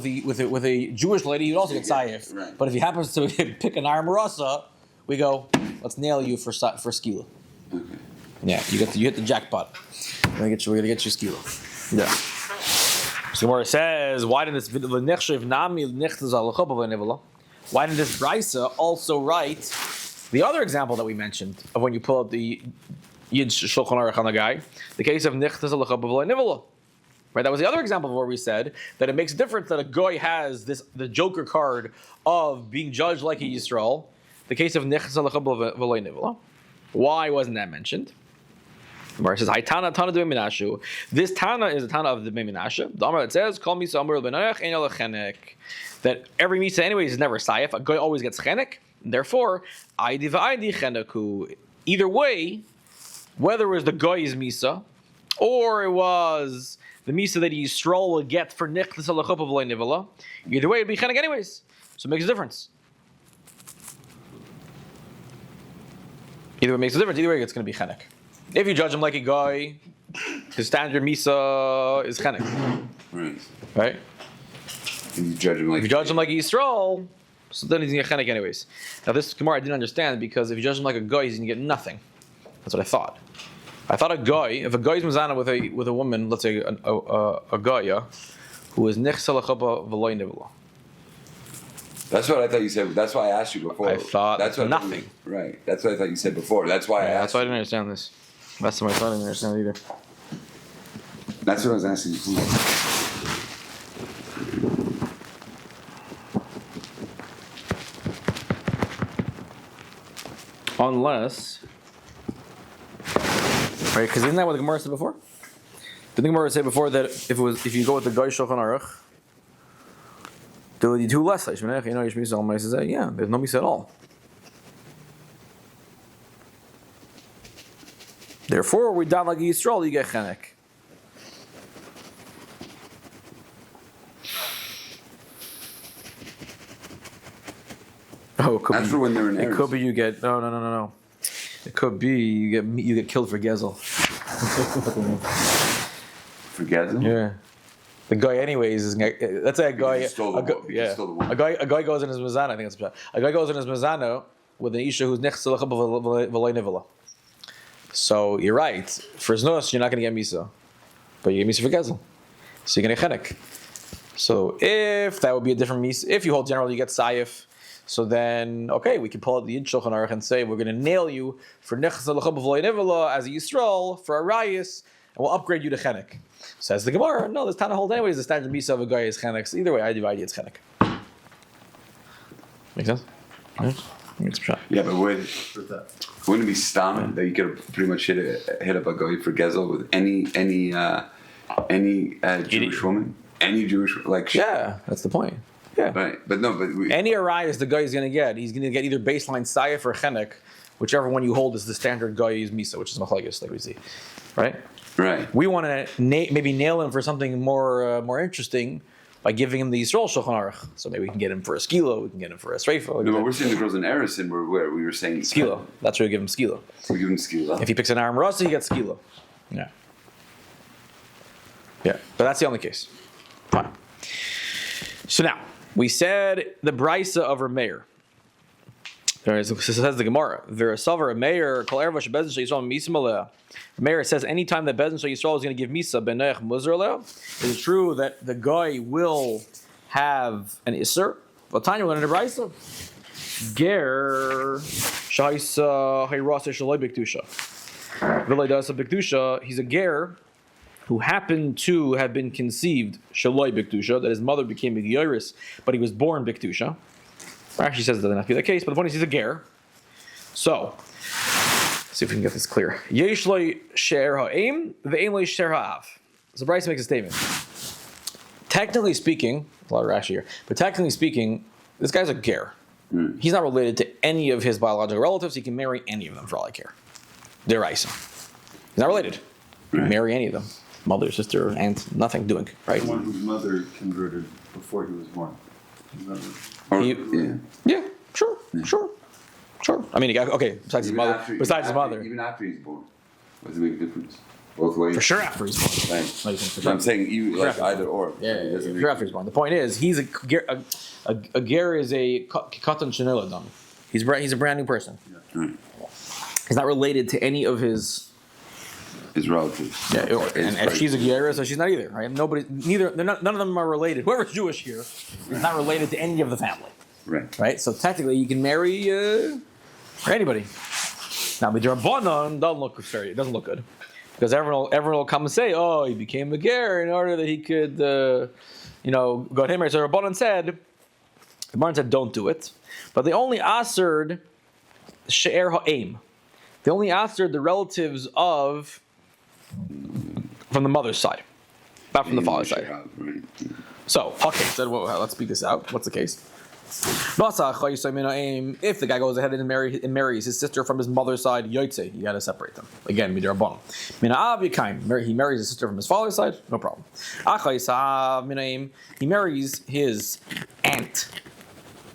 with a Jewish lady, you also get saif. Right. But if he happens to pick an nara marasa, we go, let's nail you for skila. Okay. Yeah, you hit the jackpot. We're gonna get you skila. Yeah. So where it says, why didn't this brisa also write the other example that we mentioned of when you pull out the Yid Shulchan Aruch on the guy, the case of Nichtas Alachab Nivala. Right, that was the other example where we said that it makes a difference that a guy has the joker card of being judged like a Yisrael. The case of Nichtas Alachab Nivala. Why wasn't that mentioned? Where it says, Tana de Menashu. This Tana is a Tana of the Menashe. The Amar that says, Call Misa Amur Benayach Ein Ela Chenek. That every Misa, anyways, is never Sayef. A guy always gets Chenek. Therefore, Aidi V'Aidi Cheneku. Either way, whether it was the guy's Misa, or it was the Misa that Yisrael will get for Nichnas Alachup of Loy Nivela, either way, it'd be Chenek anyways. So it makes a difference. Either way, it makes a difference. Either way, it's going to be Chenek. If you judge him like a guy, his standard Misa is Chenek. Right? And you judge him like... If you judge him like Yisrael, so then he's going to get Chenek anyways. Now this Gemara I didn't understand, because if you judge him like a guy, he's going to get nothing. That's what I thought. I thought a guy, if a guy is Mizana with a woman, let's say a guy, yeah, who is Nechsa Lachaba V'Loy Nivela. That's what I thought you said. That's why I asked you before. I thought that's what nothing. Right. That's what I thought you said before. That's why I asked. That's why I didn't understand this. That's why I thought I didn't understand it either. That's what I was asking you. Unless, right? Because isn't that what the Gemara said before? Didn't the Gemara say before that if you go with the Goy Shulchan Aruch, there will be two less? Yeah, there's no misa at all. Therefore, we done like Yisrael, you get Chenek. Oh, it could That's be, for when they're in it errors. could be you get no. It could be you get killed for Gezel. For Gezel? Yeah. The guy, anyways, is let's say a guy. He stole the woman. A guy goes in his mezana. I think that's a guy goes in his mezana with an isha who's nechsa v'loy nivela. So you're right. For znus, you're not going to get misa, but you get misa for gezel. So you're going to chenek. So if that would be a different misa, if you hold generally you get sayif, so then okay, we can pull out the Yid Shulchan Aruch and say we're going to nail you for nechsa v'loy nivela as a yisrael for a rayis, and we'll upgrade you to chenek. Says the Gemara, no, this Tana holds anyways. The standard misa of a guy is chenek. So either way, I divide it's chenek. Make sense? Right? Yeah, but wouldn't it be stam that you could pretty much hit up a guy for Gezel with any Jewish woman, any Jewish Yeah, that's the point. Yeah, right. But no, any arayas the guy is going to get, he's going to get either baseline sayif or chenek, whichever one you hold is the standard guy is misa, which is machlekes, like we see, right? Right. We want to maybe nail him for something more interesting by giving him the Yisrael Shulchan Aruch. So maybe we can get him for a skilo, we can get him for a sreifa. No, but we're saying the girls in Erison where we were saying skilo. That's where we give him skilo. We give him skilo. If he picks an Aram Rasa, he gets skilo. Yeah. Yeah, but that's the only case. Fine. So now, we said the brisa of Rameir. Says the Gemara. V'rasavar Rameir kol erva shebezin sheyisrael misa maleh. Rameir says anytime that bezin sheyisrael is going to give misa benech muzar leh, it is true that the guy will have an iser. But Tanya went into brisa. Ger shayisa hayrasa shaloi biktusha. V'lei dasa biktusha. He's a ger who happened to have been conceived shaloi biktusha, that his mother became a geiris, but he was born biktusha. Actually says it doesn't have to be the case, but the point is he's a ger. So, let's see if we can get this clear. Yesh lo she'er ha'em, ve'em lo she'er ha'av. So Bryce makes a statement. Technically speaking, a lot of Rashi here, but technically speaking, this guy's a ger. He's not related to any of his biological relatives. He can marry any of them for all I care. They're Isa. He's not related. He can marry any of them. Mother, sister, aunt, nothing doing, right? The one whose mother converted before he was born. Sure. I mean, besides Even his mother. Even after he's born, does it make a difference? Both ways. For sure after he's born. Right. So I'm saying either or. Yeah, sure after he's born. The point is, he's a ger is a katan shenel adam. He's a brand new person. Yeah. Right. He's not related to any of his relatives. Yeah, and she's a ger, so she's not either. Right? None of them are related. Whoever's Jewish here is not related to any of the family. Right. So technically, you can marry anybody. Now, the Rabbanon doesn't look scary. It doesn't look good because everyone will come and say, "Oh, he became a ger in order that he could, go to him." So Rabbanon said, "Don't do it." But they only asered she'er ha'em. They only asered the relatives of from the mother's side, not from the father's side. Right. So, okay, so let's speak this out. What's the case? If the guy goes ahead and marries his sister from his mother's side, yoytze, you got to separate them. Again, midrabanan. He marries his sister from his father's side, no problem. He marries his aunt,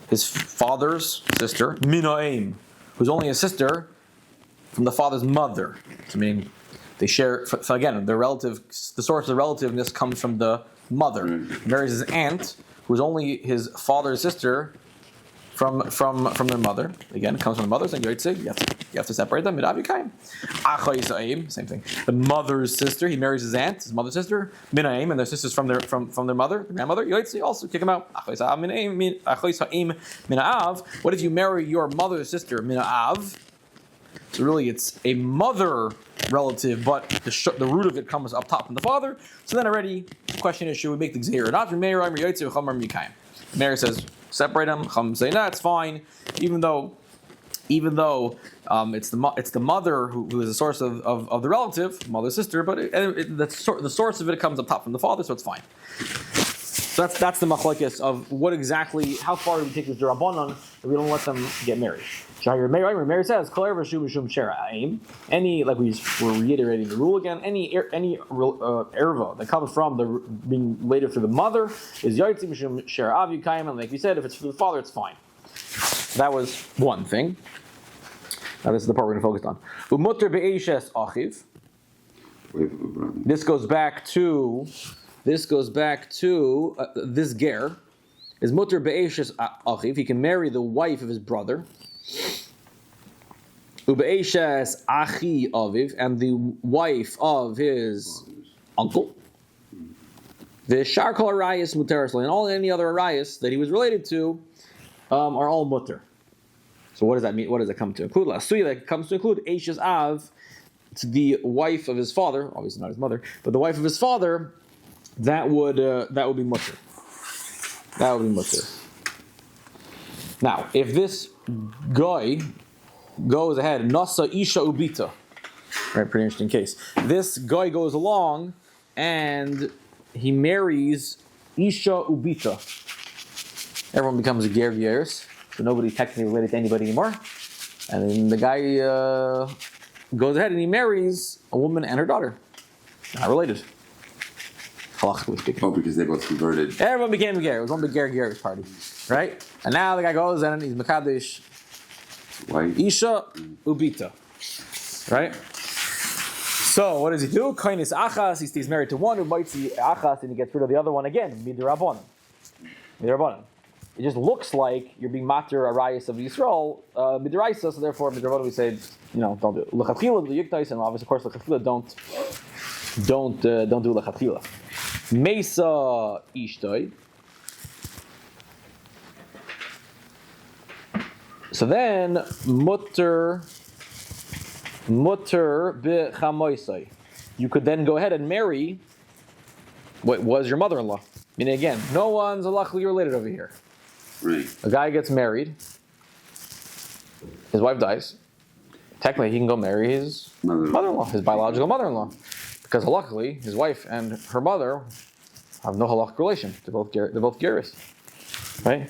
his father's sister, minaim, who's only a sister from the father's mother. So, meaning they share. So again, the source of relativeness comes from the mother. He marries his aunt, who's only his father's sister from their mother. Again, it comes from the mother. And you have to separate them. Same thing. The mother's sister. He marries his aunt, his mother's sister. Minaim, and their sisters from their mother, their grandmother. Also kick them out. What if you marry your mother's sister? Minaav. So really, it's a mother relative, but the root of it comes up top from the father. So then already, the question is, should we make the gzeira or not? Mary says, separate them. Chum say, no, it's fine. Even though it's the mother who is the source of the relative, mother's sister, but the source of it comes up top from the father, so it's fine. So that's the machlokes of what exactly, how far do we take this derabanan if we don't let them get married? Mary says, any, like we're reiterating the rule again, any erva that comes from the being related to the mother is yaitzi mishum shera avi kayim, and like we said, if it's for the father, it's fine. That was one thing. Now this is the part we're going to focus on. Umutter be'eshes achiv. This goes back to this ger is mutter be'eshes achiv. He can marry the wife of his brother. Ube'eshes achi aviv, and the wife of his uncle. The sharkal arayas muteris, and all any other arayas that he was related to are all mutter. So what does that mean? What does it come to include? Lasuya, that comes to include Eshes Av, to the wife of his father, obviously not his mother, but the wife of his father. That would be mutter. That would be mutter. Now, if this guy goes ahead, Nasa Isha Ubita, right? Pretty interesting case. This guy goes along and he marries Isha Ubita. Everyone becomes a ger geris, so nobody's technically related to anybody anymore. And then the guy goes ahead and he marries a woman and her daughter. Not related. Oh, because they both converted. Everyone became a ger. It was one big ger geris party, right? And now the guy goes and he's mekadesh Isha Ubita, right? So what does he do? Kainis achas. He stays married to one who might see achas, and he gets rid of the other one again. Midrabanan. It just looks like you're being matir arayis of Yisrael midraisa. So therefore, midrabanan we say, don't do it. Lechatchila do yiktais, and obviously, of course, lechatchila don't do lechatchila. Mesa ishtoi. So then, mutter bechamoisai. You could then go ahead and marry what was your mother-in-law. Meaning again, no one's halachically related over here. Right. A guy gets married, his wife dies. Technically, he can go marry his mother-in-law, his biological mother-in-law, because halachically, his wife and her mother have no halachic relation. They're both geris, right?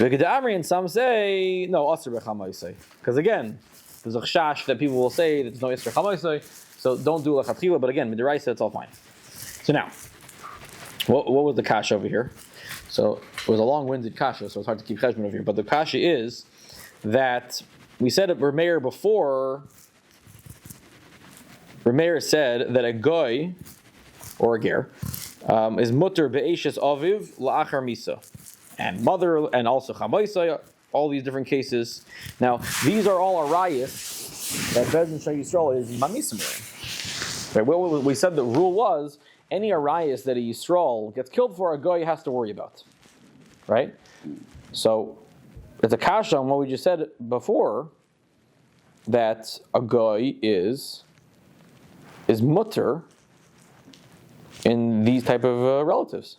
And some say no, asr b'chamaisei, because again, there's a chash that people will say that there's no asr b'chamaisei, so don't do lechatchila. But again, midiraisa, it's all fine. So now, what was the kasha over here? So it was a long-winded kasha, so it's hard to keep cheshbon over here. But the kasha is that we said at Rameir before. Rameir said that a goy or a ger is mutter be'eshes aviv la'achar misa, and mother, and also chamaisa, all these different cases. Now, these are all arayis that Bezin Shah Yisrael is mamisim. Right? Well, we said the rule was any arayis that a Yisrael gets killed for, a goy has to worry about. Right? So, it's a kasha on what we just said before, that a goy is mutter in these type of relatives.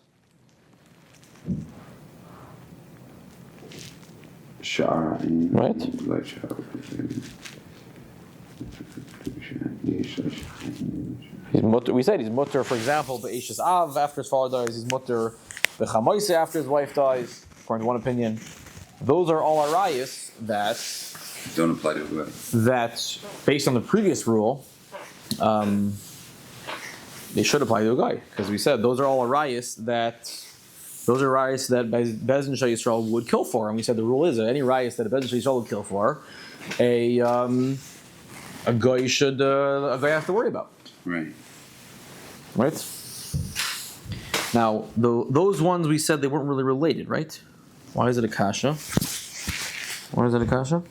Right? He's mutter. We said he's mutter, for example, Be'eshes Av after his father dies. He's mutter Bechamoise after his wife dies, according to one opinion. Those are all arayos that Don't apply to whoever. that, based on the previous rule, they should apply to a guy, because we said those are all arayos that Bezdin Shal Yisrael would kill for, and we said the rule is that any rayos that a Bezdin Shal Yisrael would kill for, a guy has to worry about. Right. Right? Now, those ones we said they weren't really related, right? Why is it a kasha? Why is it a kasha?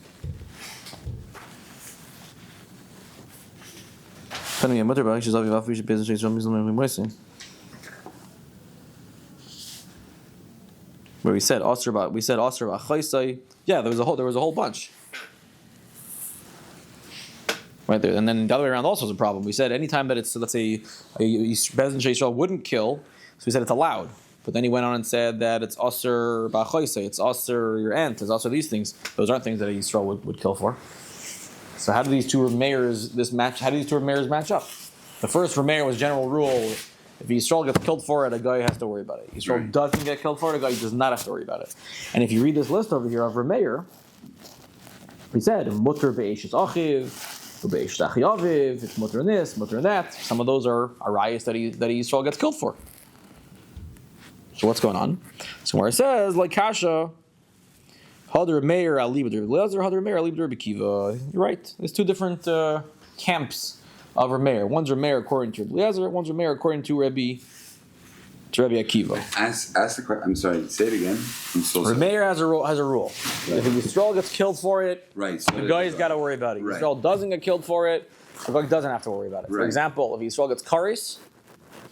Where we said Asr B'Chaisai. Yeah, there was a whole bunch. Right there, and then the other way around also is a problem. We said anytime that it's, let's say, a Bezdin Shal wouldn't kill, so we said it's allowed. But then he went on and said that it's Asr B'Chaisai, it's Asr your aunt, it's Asr these things. Those aren't things that a Yisrael would kill for. So how do these two Rameirs match up? The first Rameir was general rule: if Yisrael gets killed for it, a guy has to worry about it. Yisrael doesn't get killed for it, a guy does not have to worry about it. And if you read this list over here of Rameir, we said Mutter Be'eshes Achiv, Be'eshes Achi Aviv, it's Mutter in this, Mutter in that. Some of those are arayos that Yisrael gets killed for. So what's going on? So where it says like Kasha. Hadar Meir Ali B'Der Eliezer, Hadar Meir Ali B'Der B'Kiva. You're right. There's two different camps of Rameir. One's Rameir according to Eliezer, one's Rameir according to Rabbi Akiva. Ask the question. I'm sorry. Say it again. I'm so sorry. Rameir has a rule. Right. If a Yisrael gets killed for it, right, so the guy's got to worry about it. If Yisrael doesn't get killed for it, the guy doesn't have to worry about it. For example, if Yisrael gets karis,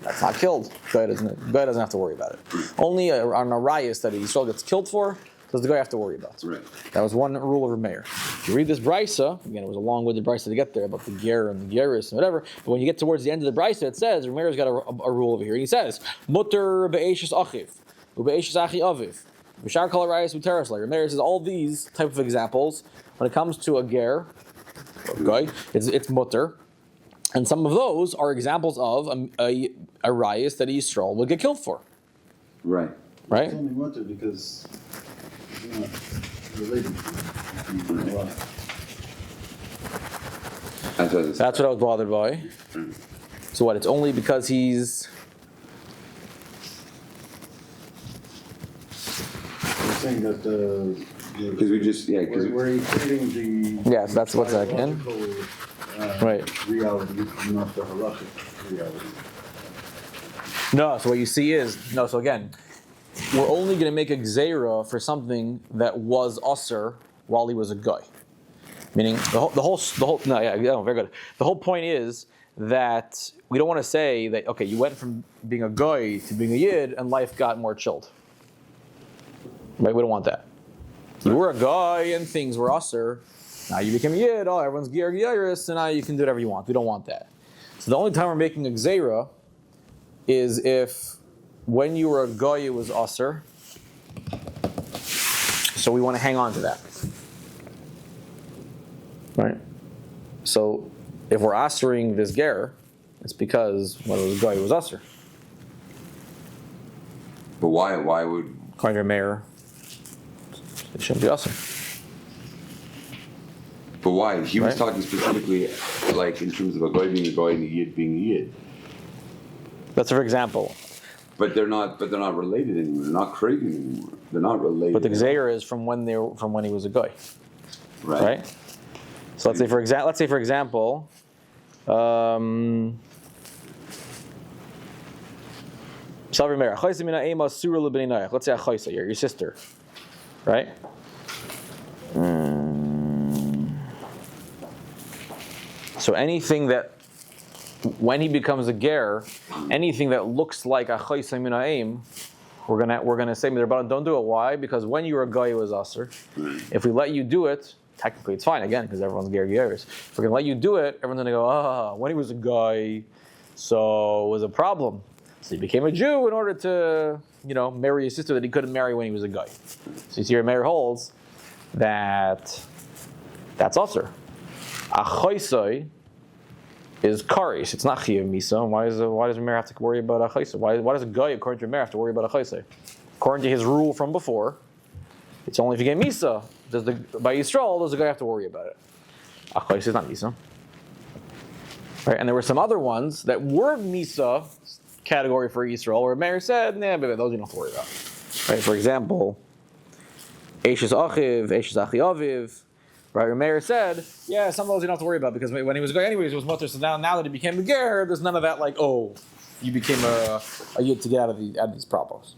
that's not killed. The guy doesn't have to worry about it. Only on arayos that Yisrael gets killed for does the guy have to worry about. Right. That was one rule of Rameir. If you read this brisa, again, it was a long-winded brisa to get there about the ger and the geris and whatever. But when you get towards the end of the brisa, it says Rameir's got a rule over here. He says Mutter be'eshes achiv, ube'eshes achi aviv, b'shar kol harayos uteres lei. Rameir says all these type of examples when it comes to a ger, okay, it's mutter, and some of those are examples of a rayos that a Yisrael would get killed for. Right. Right. It's only mutter because it's not related to it. That's what I was bothered by. So what? It's only because he's. You're saying that because we just we're equating the Yes, that's what's that again. Right. Reality, not the halakhic reality. No, so what you see is so again, we're only going to make a gzeira for something that was usher while he was a guy. Meaning the whole very good. The whole point is that we don't want to say that okay, you went from being a guy to being a yid and life got more chilled. Right? We don't want that. You were a guy and things were usher. Now you became a yid. Oh, everyone's gir giris, and now you can do whatever you want. We don't want that. So the only time we're making a gzeira is if when you were a guy it was usher. So we want to hang on to that. Right? So if we're ushering this ger, it's because when it was a guy it was usher. But why would According to mayor, it shouldn't be usher. But why? He was talking specifically like in terms of a guy being a guy and a yid being a yid. That's for example. But they're not related anymore. They're not craving anymore. They're not related. But the gzeira is from when he was a guy. Right? So let's say for example, let's say a your sister, right? So anything that, when he becomes a ger, anything that looks like a chaysa min ha'im, we're gonna say don't do it. Why? Because when you were a guy, it was aser. If we let you do it, technically it's fine again because everyone's ger geris. If we're gonna let you do it, everyone's gonna go, when he was a guy, so it was a problem. So he became a Jew in order to, marry a sister that he couldn't marry when he was a guy. So you see, your mayor holds that that's aser. A chaysai is karis. It's not chiyav misa. Why does a mayor have to worry about a chayse? Why does a guy, according to a mayor, have to worry about a chayse? According to his rule from before, it's only if you get misa. By Yisrael, does the guy have to worry about it? A chayse is not misa. Right? And there were some other ones that were misa category for Yisrael, where a mayor said, nah, but those you don't have to worry about. Right? For example, Eishes Achiv, Eishes Achi Aviv. Right, Meir said, yeah, some of those you don't have to worry about because when he was going anyways, it was mutter. So now that he became a ger, there's none of that like, oh, you became a yid to get out of these problems.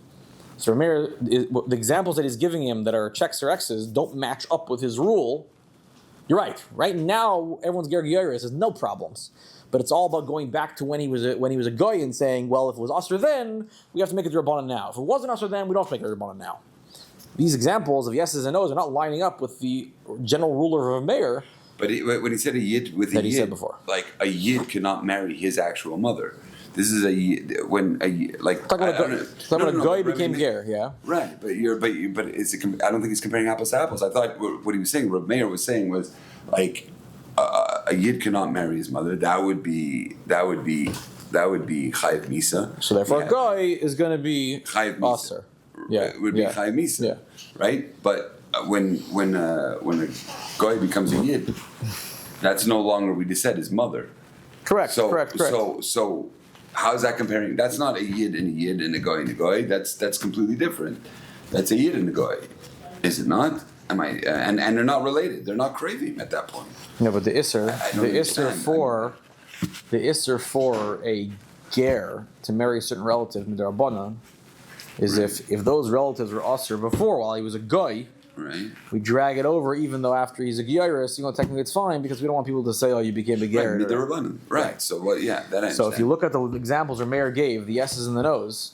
So Meir, the examples that he's giving him that are checks or X's don't match up with his rule. You're right. Right now, everyone's ger geiris, there's no problems. But it's all about going back to when he was a goy and saying, well, if it was usher then, we have to make it rabbanan now. If it wasn't usher then, we don't have to make it rabbanan now. These examples of yeses and nos are not lining up with the general ruler of a mayor. But when he said a yid with a he yid, said before, like a yid cannot marry his actual mother. This is a yid, when a yid, like talking about a guy became ger, yeah. Right, but it's I don't think he's comparing apples to apples. I thought what he was saying, what Meir was saying was like a yid cannot marry his mother. That would be chayiv misa. So therefore, a guy is going to be chayiv misa. Aser. Yeah, it would be chayiv misa. Yeah. Right, but when a guy becomes a yid, that's no longer, we just said, his mother. Correct. So correct. so how's that comparing? That's not a yid and a guy and a guy. That's completely different. That's a yid and a guy, is it not? Am I? And they're not related. They're not craving at that point. No, but the isser for a ger to marry a certain relative midrabanan is if those relatives were usher before while he was a guy. Right. We drag it over, even though after he's a geiris, technically it's fine because we don't want people to say, "Oh, you became a ger." Right. So what? Yeah, that I understand. So if you look at the examples where Meir gave, the yeses and the nos,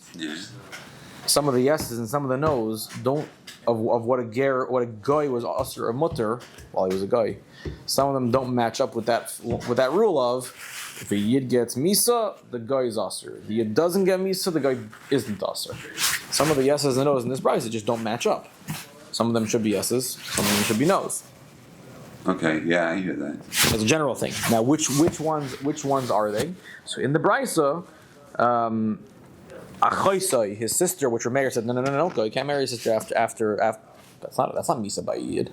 some of the yeses and some of the nos don't of what a guy was usher or mutter while he was a guy. Some of them don't match up with that rule of if a yid gets misa, the guy is usher. The yid doesn't get misa, the guy isn't usher. Some of the yeses and nos in this brisa just don't match up. Some of them should be yeses, some of them should be nos. Okay, yeah, I hear that. As a general thing. Now, which ones are they? So in the brisa, Achoisai, his sister, which Rameir said, no, you can't marry his sister after. That's not misa by yid.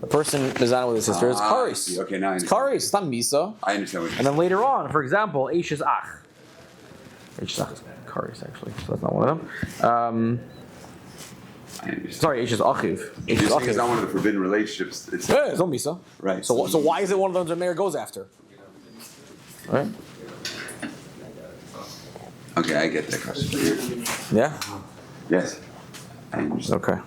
The person is not with his sister. It's karis. Okay, now I understand. It's karis. It's not misa. I understand what you're saying. And then later on, for example, Eishes ach. Eishes ach is karis actually, so that's not one of them. Sorry, Eishes achiv. Eishes achiv is not one of the forbidden relationships. It's no misa. Right. So why is it one of them that Meir goes after? Right. Okay, I get that question. Yeah? Yes. I understand. Okay.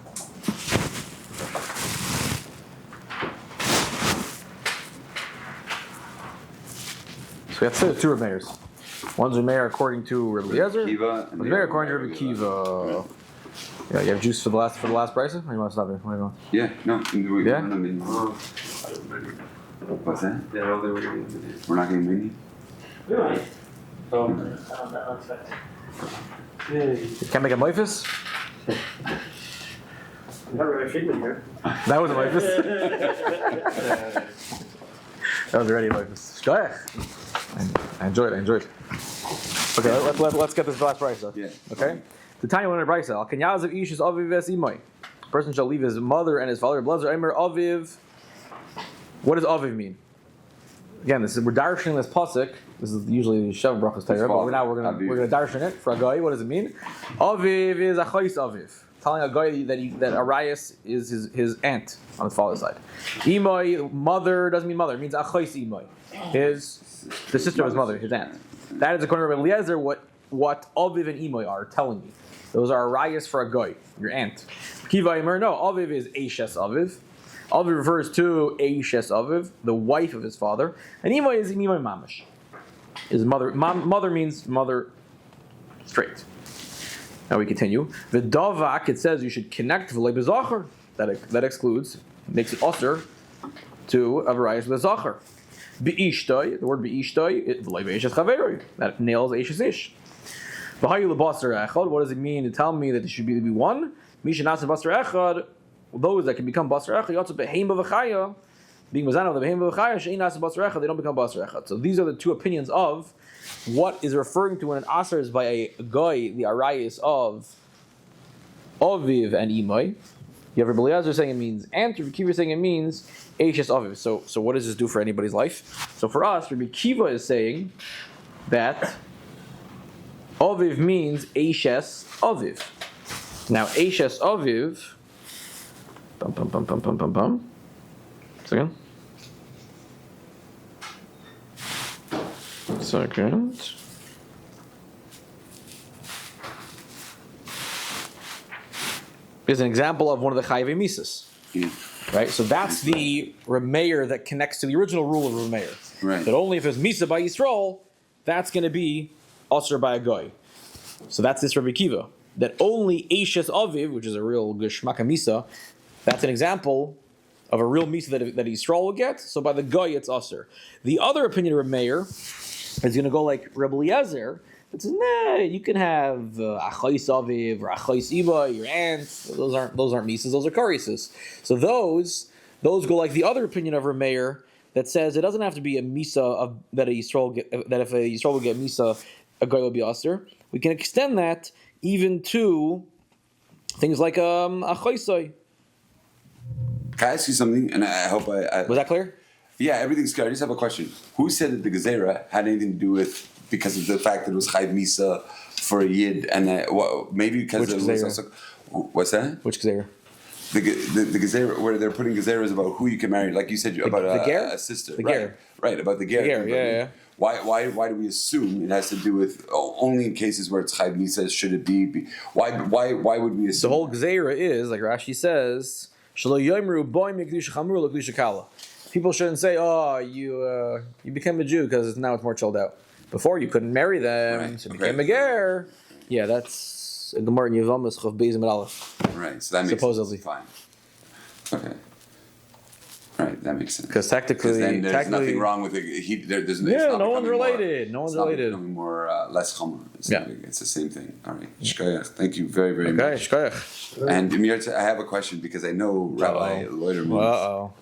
So we have to say two Rameirs. One's Rameir according to Rabbi Eliezer. One's Rameir according to Rabbi Kiva. Yeah, you have juice for the last brisa? Or you want to stop here? What do you want? Yeah, no. What's that? Yeah, We're not getting mini? Really? Oh. You can't make a moifus? Not Rabbi Friedman here. That was a moifus. That was already a moifus. Go ahead. I enjoyed it. Okay, let's get this last brisa. Yeah. Okay? The tiny one in brisa. Al kenyazav ishus aviv es imay. A person shall leave his mother and his father. Blazer Eimer aviv. What does aviv mean? Again, we're darshaning this pasuk. This is usually Shav Brachas Torah, but now we're gonna darshan it for a guy. What does it mean? Aviv is achayis aviv, telling a guy that Arias is his aunt on his father's side. Imay, mother, doesn't mean mother. It means achayis imay, the sister of his mother, his aunt. That is according to Rabbi Eliezer what aviv and imay are telling me. Those are Arias for a guy, your aunt. Kiva Imer, no, aviv is eishes aviv. Aviv refers to eishes aviv, the wife of his father, and imay is imay mamish. His mother. Mother means mother straight. Now we continue. The davak, it says you should connect v'lei b'zachar. That excludes, makes it usher to a variety with zachar. Be'ishtoi, the word be'ishtoi, v'lei be'eshes chaveroi. That nails eishes ish. V'hayu lebasar echad. What does it mean to tell me that there should be one? Misha nasa basar echad. Those that can become basar echad, yatsu behema v'chaya. being mazana of the behem v'chaya she'in nasa basar echad, they don't become basar echad. So these are the two opinions of what is referring to when an asar is by a goy, the arayis of Aviv and Imai. You have Rabbi Eliezer saying it means Ant, Rabbi Kiva saying it means Eishes Aviv. So what does this do for anybody's life? So for us, Rabbi Kiva is saying that Aviv means Eishes Aviv. Now Eishes Aviv, Second. Is an example of one of the Chayvei Misas. Right? So that's the Rameir that connects to the original rule of Rameir. Right. That only if it's Misa by Yisrael, that's going to be Osir by a Goy. So that's this Rabbi Kiva. That only Eishes Aviv, which is a real Geshmaka Misa, that's an example of a real Misa that Yisrael will get. So by the Goy, it's Osir. The other opinion of Rameir is going to go like Rabbi Eliezer. It says, nah, you can have Achais Aviv or Achais Iba, your aunts. Those aren't Misas, those are Karises. So those go like the other opinion of Rameir that says it doesn't have to be a Misa that a Yisrael that if a Yisrael will get Misa, a guy will be Aser. We can extend that even to things like Achaisai. Can I ask you something? And I hope I Was that clear? Yeah, everything's clear. I just have a question. Who said that the Gezerah had anything to do with, because of the fact that it was Chayv Misa for a Yid, and maybe because Which it was Gezerah? also... What's that? Which Gezerah? The Gezerah, where they're putting Gezerahs about who you can marry, like you said, about a sister. The Ger. Right, about the Ger. The Ger, yeah. Why do we assume it has to do with only in cases where it's Chayv Misa, should it be? Why would we assume? The whole Gezerah is, like Rashi says, Shelo Yomru Boy Mikdusha Chamur L'Kedusha Kala. People shouldn't say, "Oh, you became a Jew because now it's more chilled out." Before you couldn't marry them, Right. so you became a ger. Yeah, that's a Gemara in Yevamos Chav Beis Amud Aleph. Right, so that makes Supposedly. sense. Fine. Okay. Right, that makes sense. Because technically, then there's nothing wrong with it. There's no one's related. No one's related. It's not becoming less chomer. It's the same thing. All right. Shkoyach. Thank you very, very Okay, much. shkoyach. And Amir, I have a question because I know Rabbi Loiter means. Uh-oh.